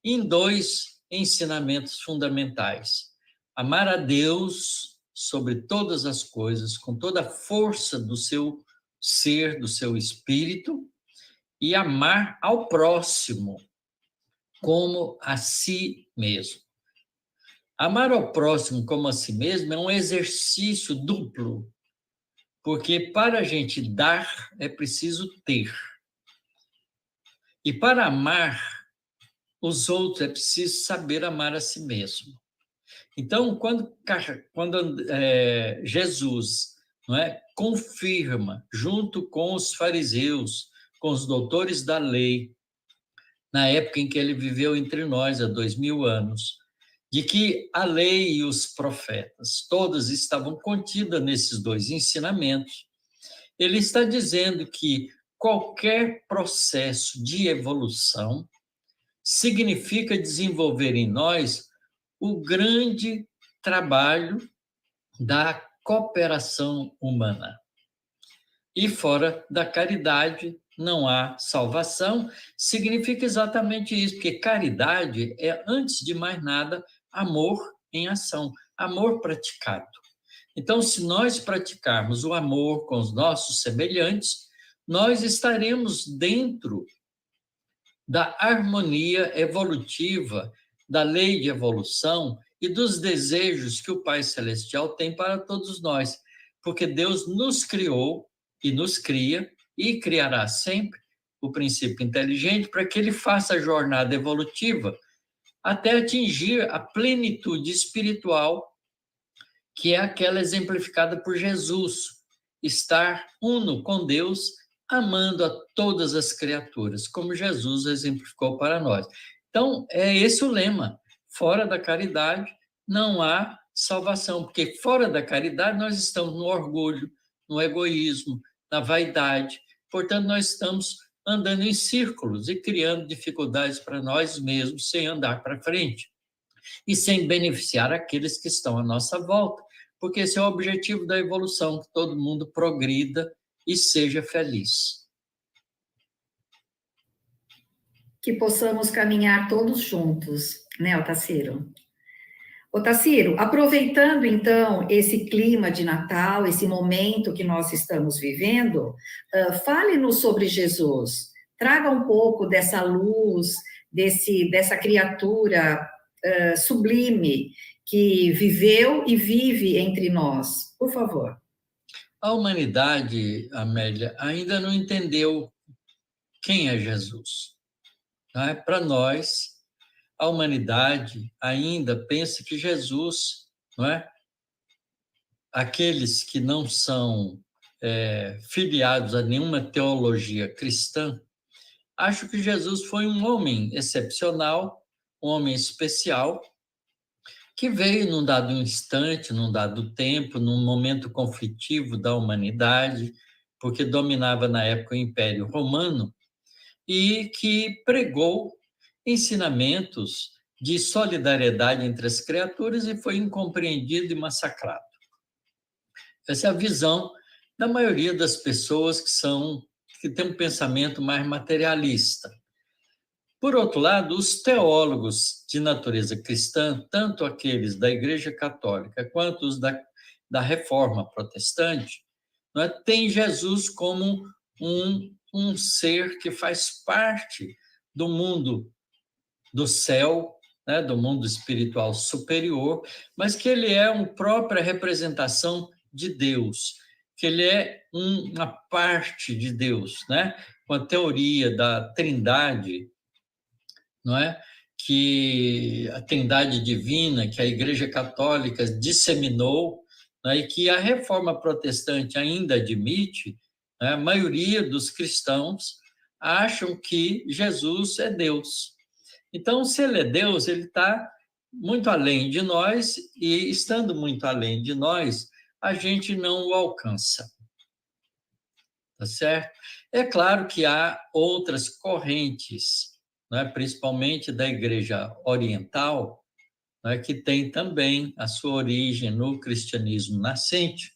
Em 2 ensinamentos fundamentais: amar a Deus sobre todas as coisas, com toda a força do seu ser, do seu espírito, e amar ao próximo como a si mesmo. Amar ao próximo como a si mesmo é um exercício duplo, porque para a gente dar é preciso ter. E para amar os outros é preciso saber amar a si mesmo. Então, quando Jesus, não é, confirma, junto com os fariseus, com os doutores da lei, na época em que ele viveu entre nós, há 2000 anos, de que a lei e os profetas, todas estavam contidas nesses 2 ensinamentos, ele está dizendo que qualquer processo de evolução significa desenvolver em nós o grande trabalho da cooperação humana. E fora da caridade não há salvação, significa exatamente isso, porque caridade é, antes de mais nada, amor em ação, amor praticado. Então, se nós praticarmos o amor com os nossos semelhantes, nós estaremos dentro da harmonia evolutiva, da lei de evolução e dos desejos que o Pai Celestial tem para todos nós, porque Deus nos criou e nos cria e criará sempre o princípio inteligente para que ele faça a jornada evolutiva até atingir a plenitude espiritual, que é aquela exemplificada por Jesus, estar uno com Deus, amando a todas as criaturas, como Jesus exemplificou para nós. Então, é esse o lema: fora da caridade não há salvação, porque fora da caridade nós estamos no orgulho, no egoísmo, na vaidade. Portanto, nós estamos andando em círculos e criando dificuldades para nós mesmos, sem andar para frente e sem beneficiar aqueles que estão à nossa volta, porque esse é o objetivo da evolução, que todo mundo progrida e seja feliz. Que possamos caminhar todos juntos, né, Otacílio? Otacílio, aproveitando então esse clima de Natal, esse momento que nós estamos vivendo, fale-nos sobre Jesus, traga um pouco dessa luz, dessa criatura sublime que viveu e vive entre nós, por favor. A humanidade, Amélia, ainda não entendeu quem é Jesus. Não é? Para nós, a humanidade ainda pensa que Jesus, não é? Aqueles que não são filiados a nenhuma teologia cristã, acham que Jesus foi um homem excepcional, um homem especial, que veio num dado instante, num dado tempo, num momento conflitivo da humanidade, porque dominava na época o Império Romano, e que pregou ensinamentos de solidariedade entre as criaturas e foi incompreendido e massacrado. Essa é a visão da maioria das pessoas que têm um pensamento mais materialista. Por outro lado, os teólogos de natureza cristã, tanto aqueles da Igreja Católica quanto os da Reforma Protestante, não é, têm Jesus como um ser que faz parte do mundo do céu, né, do mundo espiritual superior, mas que ele é uma própria representação de Deus, que ele é uma parte de Deus, né, com a teoria da Trindade, não é? Que a Trindade divina, que a Igreja Católica disseminou, né, e que a Reforma Protestante ainda admite, né, a maioria dos cristãos acham que Jesus é Deus. Então, se ele é Deus, ele está muito além de nós, e estando muito além de nós, a gente não o alcança. Tá certo? É claro que há outras correntes, né, principalmente da Igreja Oriental, né, que tem também a sua origem no cristianismo nascente,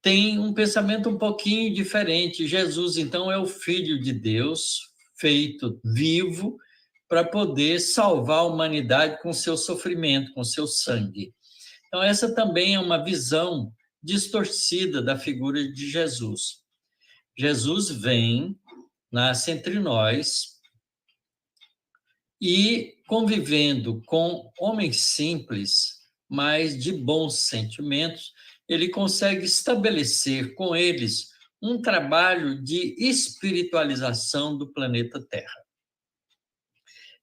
tem um pensamento um pouquinho diferente. Jesus, então, é o Filho de Deus, feito vivo, para poder salvar a humanidade com seu sofrimento, com seu sangue. Então, essa também é uma visão distorcida da figura de Jesus. Jesus vem, nasce entre nós, e convivendo com homens simples, mas de bons sentimentos, ele consegue estabelecer com eles um trabalho de espiritualização do planeta Terra.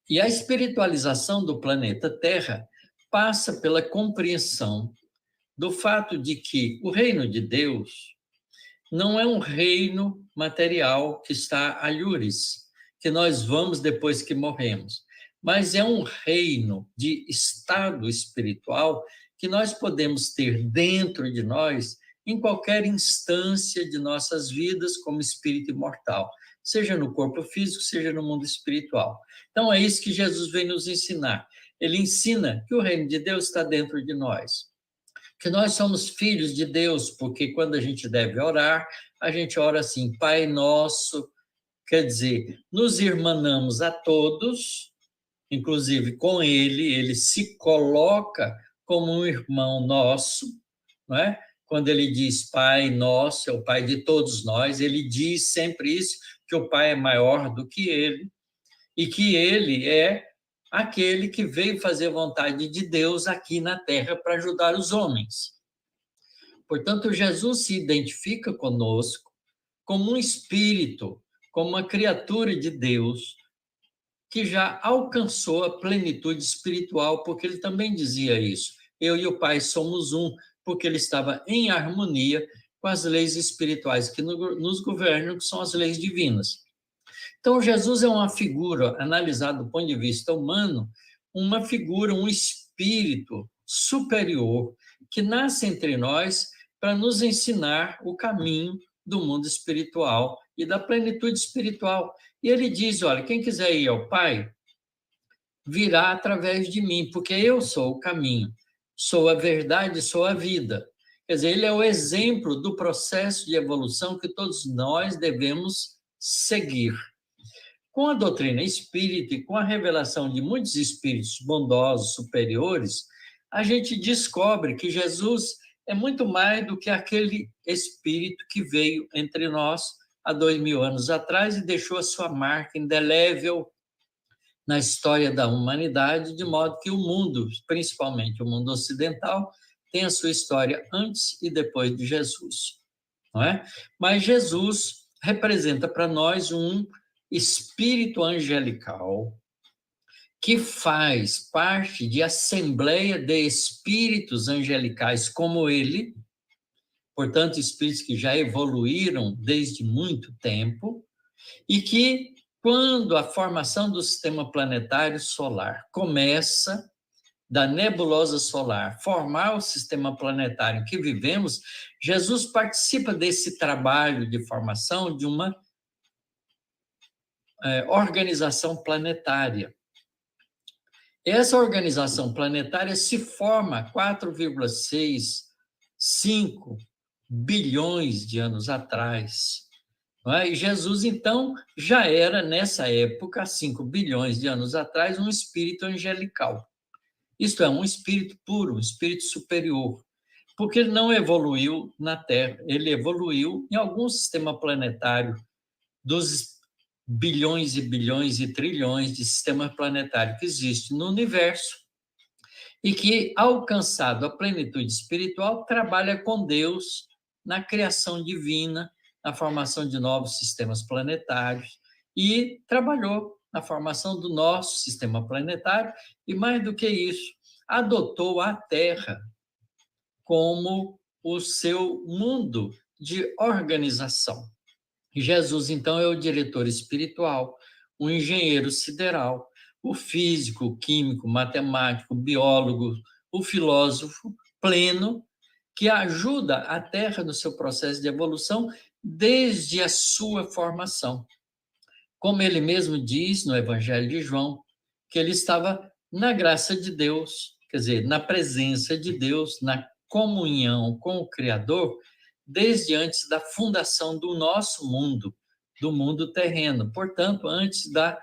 E a espiritualização do planeta Terra passa pela compreensão do fato de que o reino de Deus não é um reino material que está alhures, que nós vamos depois que morremos, mas é um reino de estado espiritual que nós podemos ter dentro de nós em qualquer instância de nossas vidas como espírito imortal, seja no corpo físico, seja no mundo espiritual. Então, é isso que Jesus vem nos ensinar. Ele ensina que o reino de Deus está dentro de nós, que nós somos filhos de Deus, porque quando a gente deve orar, a gente ora assim, Pai Nosso, quer dizer, nos irmanamos a todos, inclusive com ele se coloca como um irmão nosso, não é? Quando ele diz Pai Nosso, é o Pai de todos nós, ele diz sempre isso, que o Pai é maior do que ele, e que ele é aquele que veio fazer a vontade de Deus aqui na Terra para ajudar os homens. Portanto, Jesus se identifica conosco como um espírito, como uma criatura de Deus, que já alcançou a plenitude espiritual, porque ele também dizia isso. Eu e o Pai somos um, porque ele estava em harmonia com as leis espirituais que nos governam, que são as leis divinas. Então, Jesus é uma figura, analisada do ponto de vista humano, uma figura, um espírito superior, que nasce entre nós para nos ensinar o caminho do mundo espiritual e da plenitude espiritual. E ele diz, olha, quem quiser ir ao Pai, virá através de mim, porque eu sou o caminho, sou a verdade, sou a vida. Quer dizer, ele é o exemplo do processo de evolução que todos nós devemos seguir. Com a doutrina espírita e com a revelação de muitos espíritos bondosos, superiores, a gente descobre que Jesus é muito mais do que aquele espírito que veio entre nós há 2000 anos atrás e deixou a sua marca indelével na história da humanidade, de modo que o mundo, principalmente o mundo ocidental, tem a sua história antes e depois de Jesus, não é? Mas Jesus representa para nós um espírito angelical que faz parte de assembleia de espíritos angelicais como ele, portanto, espíritos que já evoluíram desde muito tempo, e que, quando a formação do sistema planetário solar começa, da nebulosa solar, formar o sistema planetário que vivemos, Jesus participa desse trabalho de formação de uma organização planetária. Essa organização planetária se forma 4,65 bilhões de anos atrás, não é? E Jesus, então, já era, nessa época, há 5 bilhões de anos atrás, um espírito angelical. Isto é, um espírito puro, um espírito superior, porque ele não evoluiu na Terra, ele evoluiu em algum sistema planetário dos bilhões e bilhões e trilhões de sistemas planetários que existem no universo e que, alcançado a plenitude espiritual, trabalha com Deus na criação divina, na formação de novos sistemas planetários e trabalhou na formação do nosso sistema planetário e, mais do que isso, adotou a Terra como o seu mundo de organização. Jesus, então, é o diretor espiritual, o engenheiro sideral, o físico, o químico, o matemático, o biólogo, o filósofo pleno, que ajuda a Terra no seu processo de evolução desde a sua formação. Como ele mesmo diz no Evangelho de João, que ele estava na graça de Deus, quer dizer, na presença de Deus, na comunhão com o Criador, desde antes da fundação do nosso mundo, do mundo terreno, portanto, antes da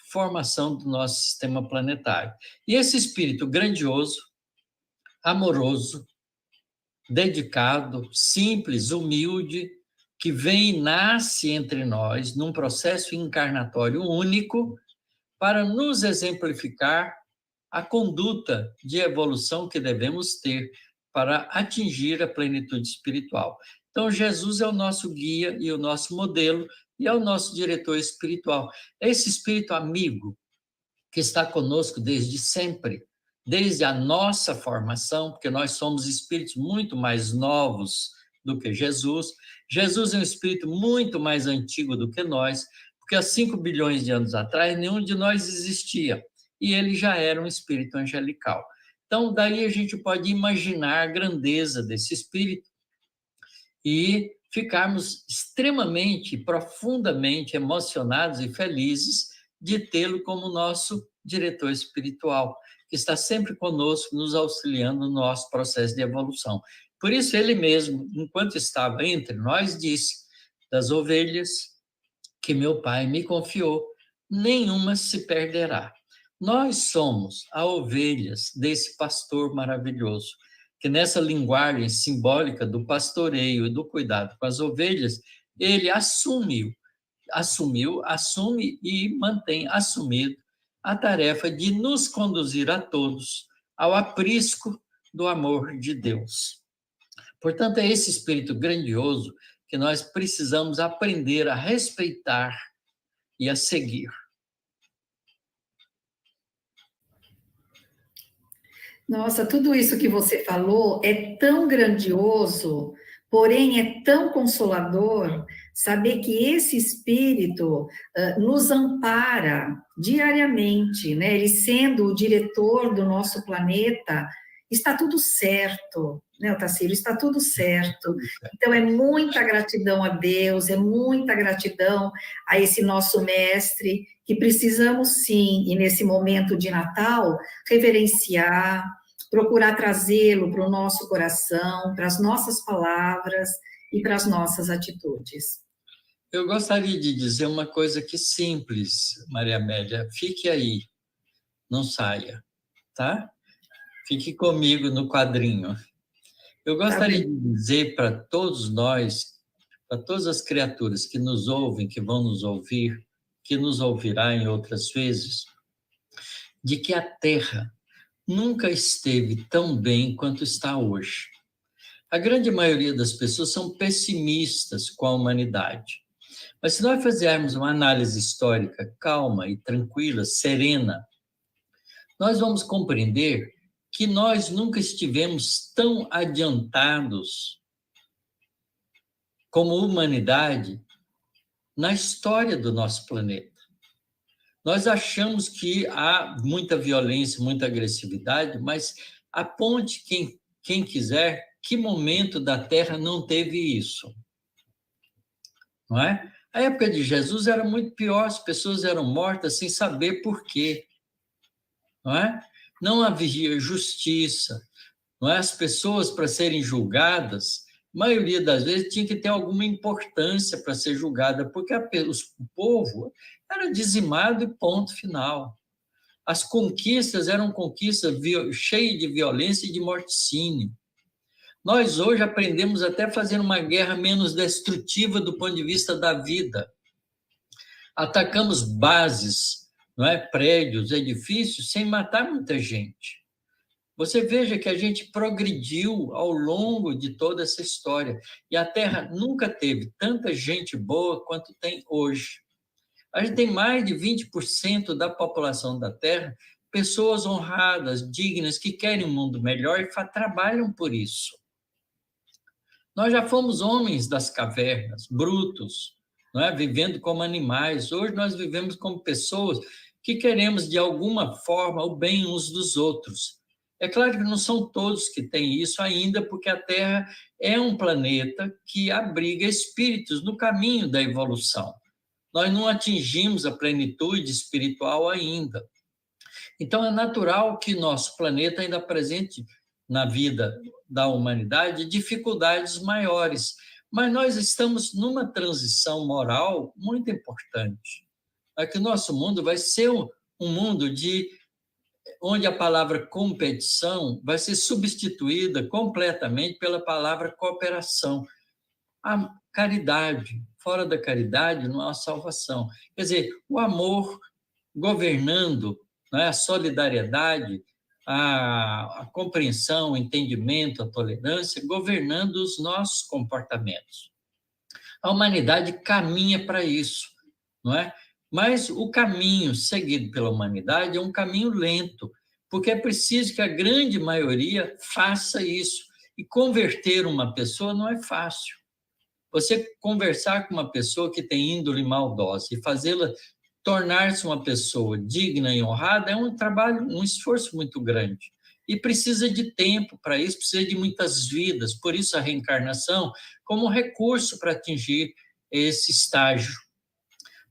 formação do nosso sistema planetário. E esse espírito grandioso, amoroso, dedicado, simples, humilde, que vem e nasce entre nós num processo encarnatório único para nos exemplificar a conduta de evolução que devemos ter para atingir a plenitude espiritual. Então, Jesus é o nosso guia e o nosso modelo e é o nosso diretor espiritual. É esse espírito amigo que está conosco desde sempre, desde a nossa formação, porque nós somos espíritos muito mais novos do que Jesus. Jesus é um espírito muito mais antigo do que nós, porque há 5 bilhões de anos atrás nenhum de nós existia, e ele já era um espírito angelical. Então, daí a gente pode imaginar a grandeza desse espírito e ficarmos extremamente, profundamente emocionados e felizes de tê-lo como nosso diretor espiritual, que está sempre conosco, nos auxiliando no nosso processo de evolução. Por isso, ele mesmo, enquanto estava entre nós, disse: das ovelhas que meu pai me confiou, nenhuma se perderá. Nós somos as ovelhas desse pastor maravilhoso, que nessa linguagem simbólica do pastoreio e do cuidado com as ovelhas, ele assume e mantém assumido a tarefa de nos conduzir a todos ao aprisco do amor de Deus. Portanto, é esse espírito grandioso que nós precisamos aprender a respeitar e a seguir. Nossa, tudo isso que você falou é tão grandioso, porém é tão consolador saber que esse Espírito nos ampara diariamente, né? Ele sendo o diretor do nosso planeta, está tudo certo, né, Otacílio? Está tudo certo. Então, é muita gratidão a Deus, é muita gratidão a esse nosso mestre, que precisamos, sim, e nesse momento de Natal, reverenciar, procurar trazê-lo para o nosso coração, para as nossas palavras e para as nossas atitudes. Eu gostaria de dizer uma coisa que simples, Maria Amélia. Fique aí, não saia, tá? Fique comigo no quadrinho. Eu gostaria de dizer para todos nós, para todas as criaturas que nos ouvem, que vão nos ouvir, que nos ouvirá em outras vezes, de que a Terra nunca esteve tão bem quanto está hoje. A grande maioria das pessoas são pessimistas com a humanidade. Mas se nós fizermos uma análise histórica calma e tranquila, serena, nós vamos compreender que nós nunca estivemos tão adiantados como humanidade na história do nosso planeta. Nós achamos que há muita violência, muita agressividade, mas aponte quem quiser, que momento da Terra não teve isso? Não é? A época de Jesus era muito pior, as pessoas eram mortas sem saber por quê. Não é? Não havia justiça. Não é? As pessoas, para serem julgadas, maioria das vezes tinha que ter alguma importância para ser julgada, porque o povo era dizimado e ponto final. As conquistas eram conquistas cheias de violência e de morticínio. Nós hoje aprendemos até a fazer uma guerra menos destrutiva do ponto de vista da vida. Atacamos bases, não é? Prédios, edifícios, sem matar muita gente. Você veja que a gente progrediu ao longo de toda essa história. E a Terra nunca teve tanta gente boa quanto tem hoje. A gente tem mais de 20% da população da Terra, pessoas honradas, dignas, que querem um mundo melhor e trabalham por isso. Nós já fomos homens das cavernas, brutos, não é? Vivendo como animais. Hoje nós vivemos como pessoas que queremos, de alguma forma, o bem uns dos outros. É claro que não são todos que têm isso ainda, porque a Terra é um planeta que abriga espíritos no caminho da evolução. Nós não atingimos a plenitude espiritual ainda. Então, é natural que nosso planeta ainda apresente na vida da humanidade dificuldades maiores, mas nós estamos numa transição moral muito importante. É que o nosso mundo vai ser um mundo onde a palavra competição vai ser substituída completamente pela palavra cooperação. A caridade, fora da caridade não há salvação. Quer dizer, o amor governando, né, a solidariedade, a compreensão, o entendimento, a tolerância, governando os nossos comportamentos. A humanidade caminha para isso, não é? Mas o caminho seguido pela humanidade é um caminho lento, porque é preciso que a grande maioria faça isso. E converter uma pessoa não é fácil. Você conversar com uma pessoa que tem índole maldosa e fazê-la tornar-se uma pessoa digna e honrada é um trabalho, um esforço muito grande. E precisa de tempo para isso, precisa de muitas vidas. Por isso a reencarnação como um recurso para atingir esse estágio.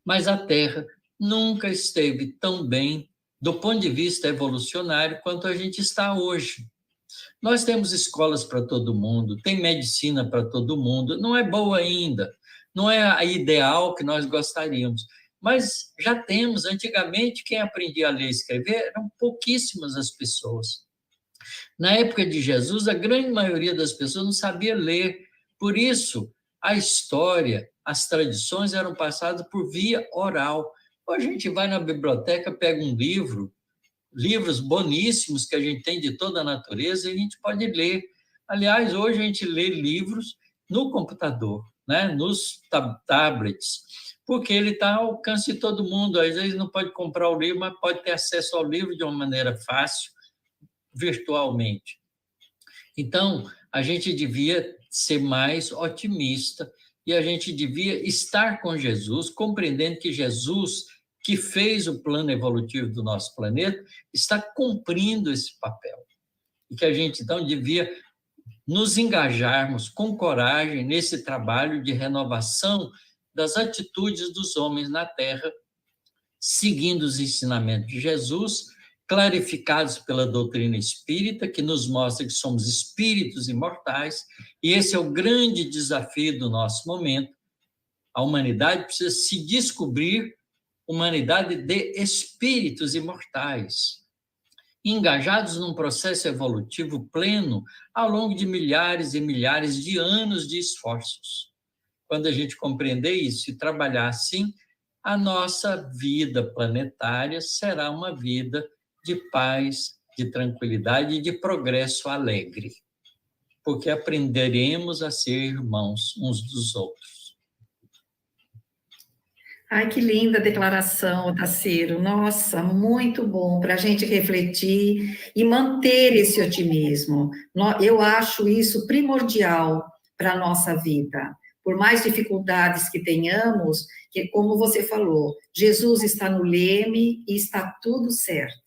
Mas a Terra nunca esteve tão bem, do ponto de vista evolucionário, quanto a gente está hoje. Nós temos escolas para todo mundo, tem medicina para todo mundo, não é boa ainda, não é a ideal que nós gostaríamos, mas já temos. Antigamente, quem aprendia a ler e escrever eram pouquíssimas as pessoas. Na época de Jesus, a grande maioria das pessoas não sabia ler, por isso a história, as tradições eram passadas por via oral. Hoje a gente vai na biblioteca, pega um livro, livros boníssimos que a gente tem de toda a natureza, e a gente pode ler. Aliás, hoje a gente lê livros no computador, né? Nos tablets, porque ele está ao alcance de todo mundo. Às vezes não pode comprar o livro, mas pode ter acesso ao livro de uma maneira fácil, virtualmente. Então, a gente devia ser mais otimista e a gente devia estar com Jesus, compreendendo que Jesus, que fez o plano evolutivo do nosso planeta, está cumprindo esse papel. E que a gente, então, devia nos engajarmos com coragem nesse trabalho de renovação das atitudes dos homens na Terra, seguindo os ensinamentos de Jesus, clarificados pela doutrina espírita, que nos mostra que somos espíritos imortais, e esse é o grande desafio do nosso momento. A humanidade precisa se descobrir humanidade de espíritos imortais, engajados num processo evolutivo pleno ao longo de milhares e milhares de anos de esforços. Quando a gente compreender isso e trabalhar assim, a nossa vida planetária será uma vida de paz, de tranquilidade e de progresso alegre, porque aprenderemos a ser irmãos uns dos outros. Ai, que linda declaração, Otacílio. Nossa, muito bom para a gente refletir e manter esse otimismo. Eu acho isso primordial para a nossa vida. Por mais dificuldades que tenhamos, que, como você falou, Jesus está no leme e está tudo certo.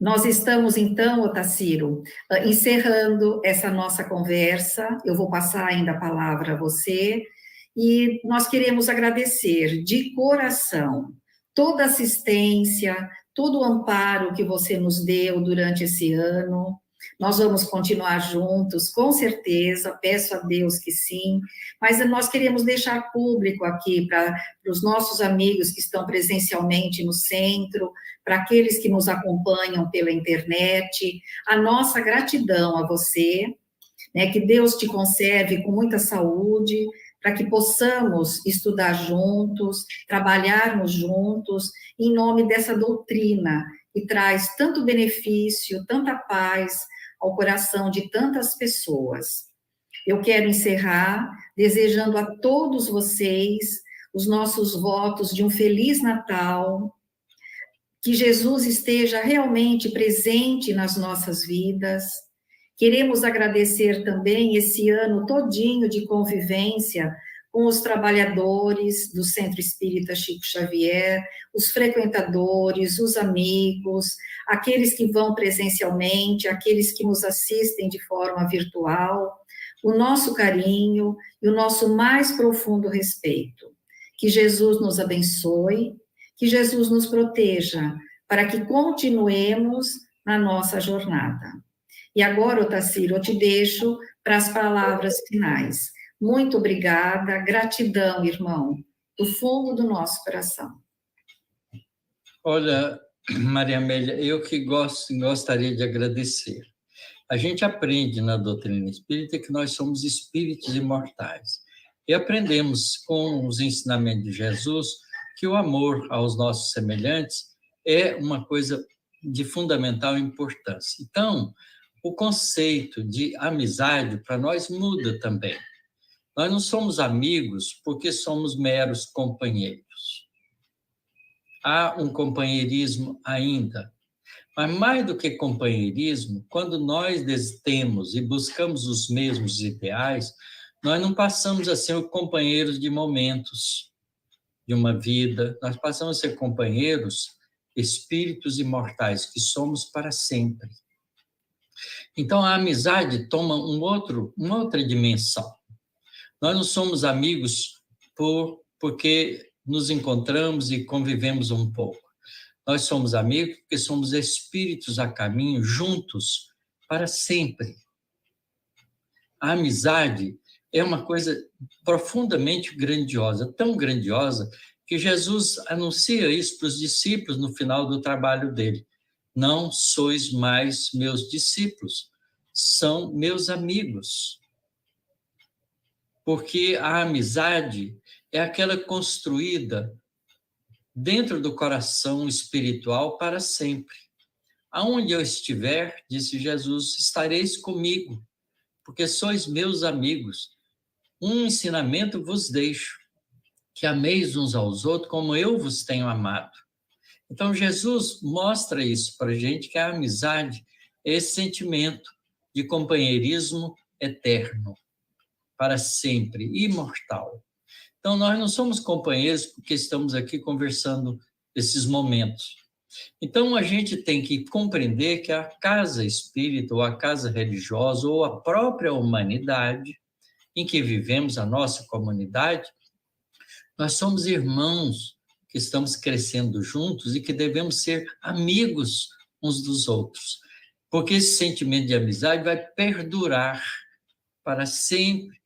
Nós estamos, então, Otacílio, encerrando essa nossa conversa. Eu vou passar ainda a palavra a você. E nós queremos agradecer de coração toda a assistência, todo o amparo que você nos deu durante esse ano. Nós vamos continuar juntos, com certeza, peço a Deus que sim, mas nós queremos deixar público aqui para os nossos amigos que estão presencialmente no centro, para aqueles que nos acompanham pela internet, a nossa gratidão a você, né, que Deus te conserve com muita saúde, para que possamos estudar juntos, trabalharmos juntos, em nome dessa doutrina que traz tanto benefício, tanta paz ao coração de tantas pessoas. Eu quero encerrar desejando a todos vocês os nossos votos de um Feliz Natal, que Jesus esteja realmente presente nas nossas vidas. Queremos agradecer também esse ano todinho de convivência com os trabalhadores do Centro Espírita Chico Xavier, os frequentadores, os amigos, aqueles que vão presencialmente, aqueles que nos assistem de forma virtual, o nosso carinho e o nosso mais profundo respeito. Que Jesus nos abençoe, que Jesus nos proteja, para que continuemos na nossa jornada. E agora, Otacílio, eu te deixo para as palavras finais. Muito obrigada, gratidão, irmão, do fundo do nosso coração. Olha, Maria Amélia, eu que gostaria de agradecer. A gente aprende na doutrina espírita que nós somos espíritos imortais. E aprendemos com os ensinamentos de Jesus que o amor aos nossos semelhantes é uma coisa de fundamental importância. Então, o conceito de amizade para nós muda também. Nós não somos amigos porque somos meros companheiros. Há um companheirismo ainda, mas mais do que companheirismo, quando nós temos e buscamos os mesmos ideais, nós não passamos a ser companheiros de momentos de uma vida, nós passamos a ser companheiros, espíritos imortais, que somos para sempre. Então, a amizade toma uma outra dimensão. Nós não somos amigos porque nos encontramos e convivemos um pouco. Nós somos amigos porque somos espíritos a caminho, juntos, para sempre. A amizade é uma coisa profundamente grandiosa, tão grandiosa, que Jesus anuncia isso para os discípulos no final do trabalho dele. Não sois mais meus discípulos, são meus amigos. Porque a amizade é aquela construída dentro do coração espiritual para sempre. Aonde eu estiver, disse Jesus, estareis comigo, porque sois meus amigos. Um ensinamento vos deixo, que ameis uns aos outros como eu vos tenho amado. Então, Jesus mostra isso para a gente, que a amizade é esse sentimento de companheirismo eterno, para sempre, imortal. Então, nós não somos companheiros porque estamos aqui conversando esses momentos. Então, a gente tem que compreender que a casa espírita, ou a casa religiosa, ou a própria humanidade em que vivemos, a nossa comunidade, nós somos irmãos que estamos crescendo juntos e que devemos ser amigos uns dos outros. Porque esse sentimento de amizade vai perdurar para sempre,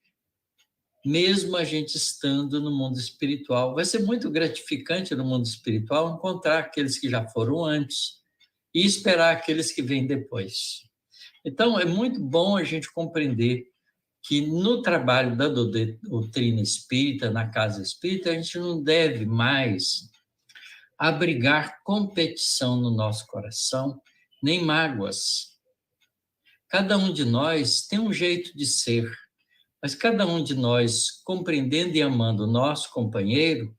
mesmo a gente estando no mundo espiritual. Vai ser muito gratificante no mundo espiritual encontrar aqueles que já foram antes e esperar aqueles que vêm depois. Então, é muito bom a gente compreender que no trabalho da doutrina espírita, na casa espírita, a gente não deve mais abrigar competição no nosso coração, nem mágoas. Cada um de nós tem um jeito de ser, mas cada um de nós, compreendendo e amando o nosso companheiro,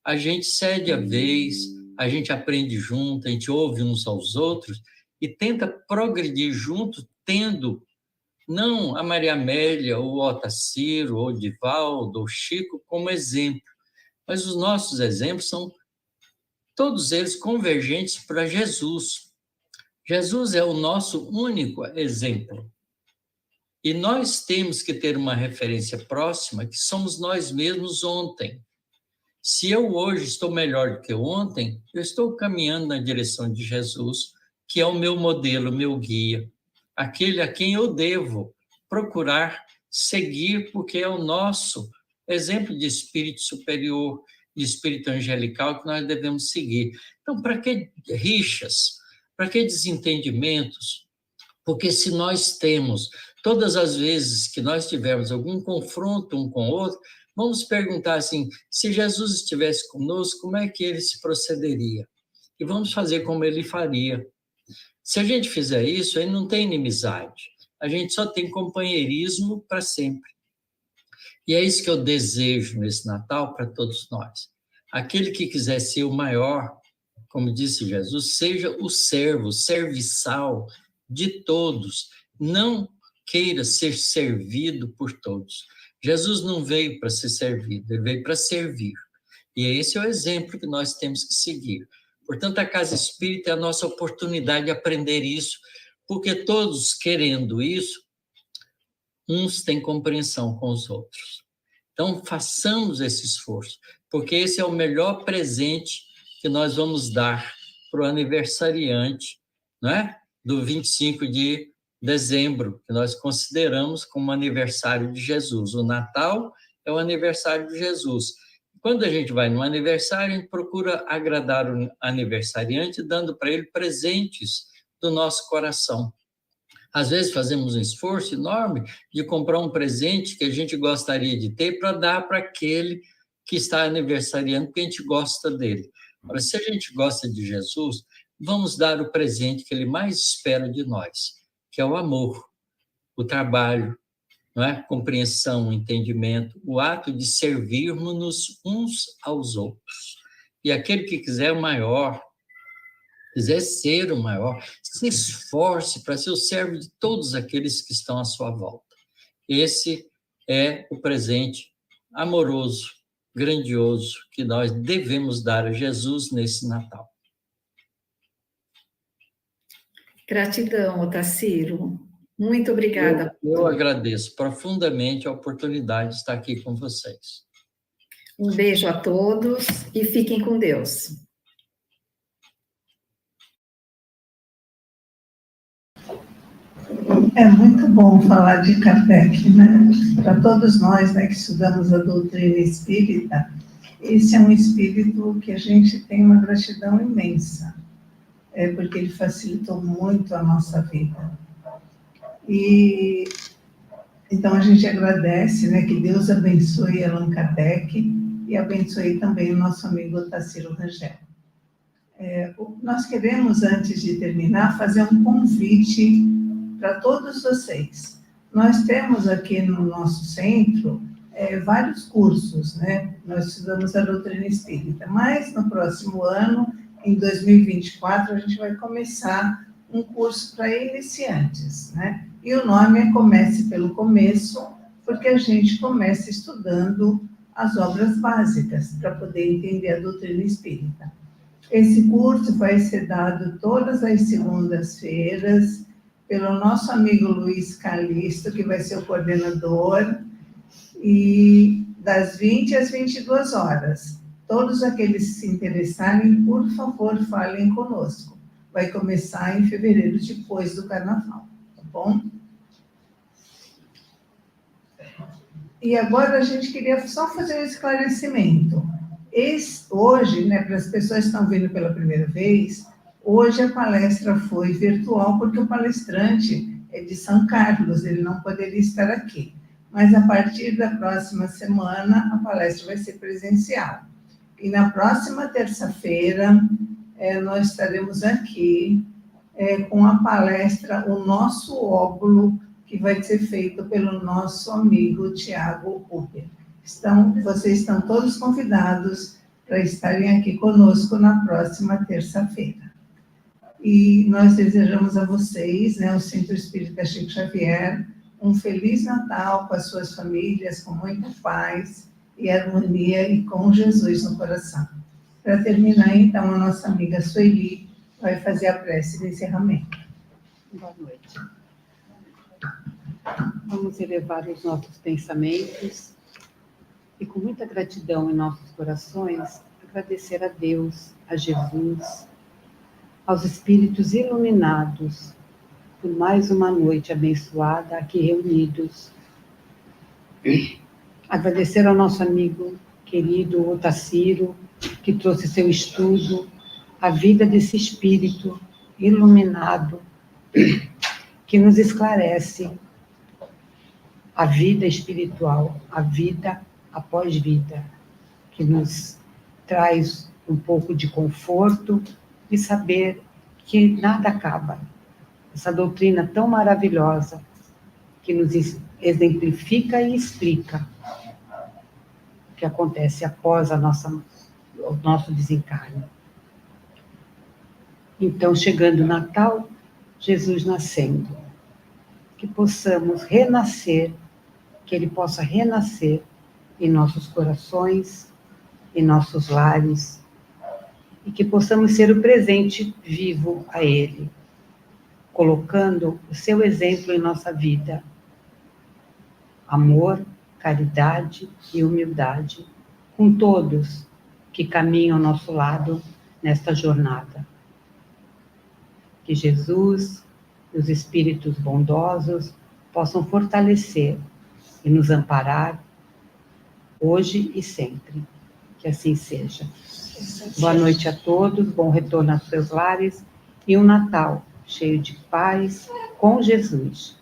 a gente cede a vez, a gente aprende junto, a gente ouve uns aos outros e tenta progredir junto, tendo não a Maria Amélia, ou o Otacílio, ou o Divaldo, ou o Chico como exemplo, mas os nossos exemplos são todos eles convergentes para Jesus. Jesus é o nosso único exemplo. E nós temos que ter uma referência próxima, que somos nós mesmos ontem. Se eu hoje estou melhor do que ontem, eu estou caminhando na direção de Jesus, que é o meu modelo, o meu guia. aquele a quem eu devo procurar seguir, porque é o nosso exemplo de espírito superior, de espírito angelical que nós devemos seguir. Então, para que rixas? Para que desentendimentos? Porque se nós temos, todas as vezes que nós tivermos algum confronto um com o outro, vamos perguntar assim, se Jesus estivesse conosco, como é que ele se procederia? E vamos fazer como ele faria. Se a gente fizer isso, aí não tem inimizade. A gente só tem companheirismo para sempre. E é isso que eu desejo nesse Natal para todos nós. Aquele que quiser ser o maior, como disse Jesus, seja o servo, serviçal de todos. Não queira ser servido por todos. Jesus não veio para ser servido, ele veio para servir. E esse é o exemplo que nós temos que seguir. Portanto, a Casa Espírita é a nossa oportunidade de aprender isso, porque todos querendo isso, uns têm compreensão com os outros. Então, façamos esse esforço, porque esse é o melhor presente que nós vamos dar para o aniversariante, né? Do 25 de dezembro, que nós consideramos como aniversário de Jesus. O Natal é o aniversário de Jesus. Quando a gente vai no aniversário, a gente procura agradar o aniversariante, dando para ele presentes do nosso coração. Às vezes fazemos um esforço enorme de comprar um presente que a gente gostaria de ter para dar para aquele que está aniversariando, porque a gente gosta dele. Agora, se a gente gosta de Jesus, vamos dar o presente que ele mais espera de nós, que é o amor, o trabalho, não é? Compreensão, entendimento, o ato de servirmos-nos uns aos outros. E aquele que quiser o maior, quiser ser o maior, se esforce para ser o servo de todos aqueles que estão à sua volta. Esse é o presente amoroso, grandioso, que nós devemos dar a Jesus nesse Natal. Gratidão, Otacílio. Muito obrigada. Eu agradeço profundamente a oportunidade de estar aqui com vocês. Um beijo a todos e fiquem com Deus. É muito bom falar de Kardec, né? Para todos nós, né, que estudamos a doutrina espírita, esse é um espírito que a gente tem uma gratidão imensa, porque ele facilitou muito a nossa vida. E então a gente agradece, né, que Deus abençoe Allan Kardec e abençoe também o nosso amigo Otacílio Rangel. Nós queremos, antes de terminar, fazer um convite para todos vocês. Nós temos aqui no nosso centro vários cursos, né? Nós estudamos a doutrina espírita, mas no próximo ano, em 2024, a gente vai começar um curso para iniciantes, né? E o nome é Comece pelo Começo, porque a gente começa estudando as obras básicas para poder entender a doutrina espírita. Esse curso vai ser dado todas as segundas-feiras pelo nosso amigo Luiz Calixto, que vai ser o coordenador, e das 20 às 22 horas. Todos aqueles que se interessarem, por favor, falem conosco. Vai começar em fevereiro, depois do Carnaval, tá bom? E agora a gente queria só fazer um esclarecimento. Hoje, né, para as pessoas que estão vindo pela primeira vez, hoje a palestra foi virtual, porque o palestrante é de São Carlos, ele não poderia estar aqui. Mas a partir da próxima semana, a palestra vai ser presencial. E na próxima terça-feira, nós estaremos aqui com a palestra O Nosso Óculo, que vai ser feito pelo nosso amigo Tiago Huber. Vocês estão todos convidados para estarem aqui conosco na próxima terça-feira. E nós desejamos a vocês, né, o Centro Espírita Chico Xavier, um Feliz Natal com as suas famílias, com muita paz e harmonia e com Jesus no coração. Para terminar, então, a nossa amiga Sueli vai fazer a prece de encerramento. Boa noite. Vamos elevar os nossos pensamentos e, com muita gratidão em nossos corações, agradecer a Deus, a Jesus, aos espíritos iluminados por mais uma noite abençoada aqui reunidos. Agradecer ao nosso amigo querido Otacílio, que trouxe seu estudo, a vida desse espírito iluminado, que nos esclarece a vida espiritual, a vida após vida, que nos traz um pouco de conforto e saber que nada acaba. Essa doutrina tão maravilhosa que nos exemplifica e explica o que acontece após o nosso desencarne. Então, chegando o Natal, Jesus nascendo, que possamos renascer, que Ele possa renascer em nossos corações, em nossos lares, e que possamos ser o presente vivo a Ele, colocando o seu exemplo em nossa vida. Amor, caridade e humildade, com todos que caminham ao nosso lado nesta jornada. Que Jesus e os espíritos bondosos possam fortalecer e nos amparar hoje e sempre. Que assim seja. Boa noite a todos, bom retorno aos seus lares e um Natal cheio de paz com Jesus.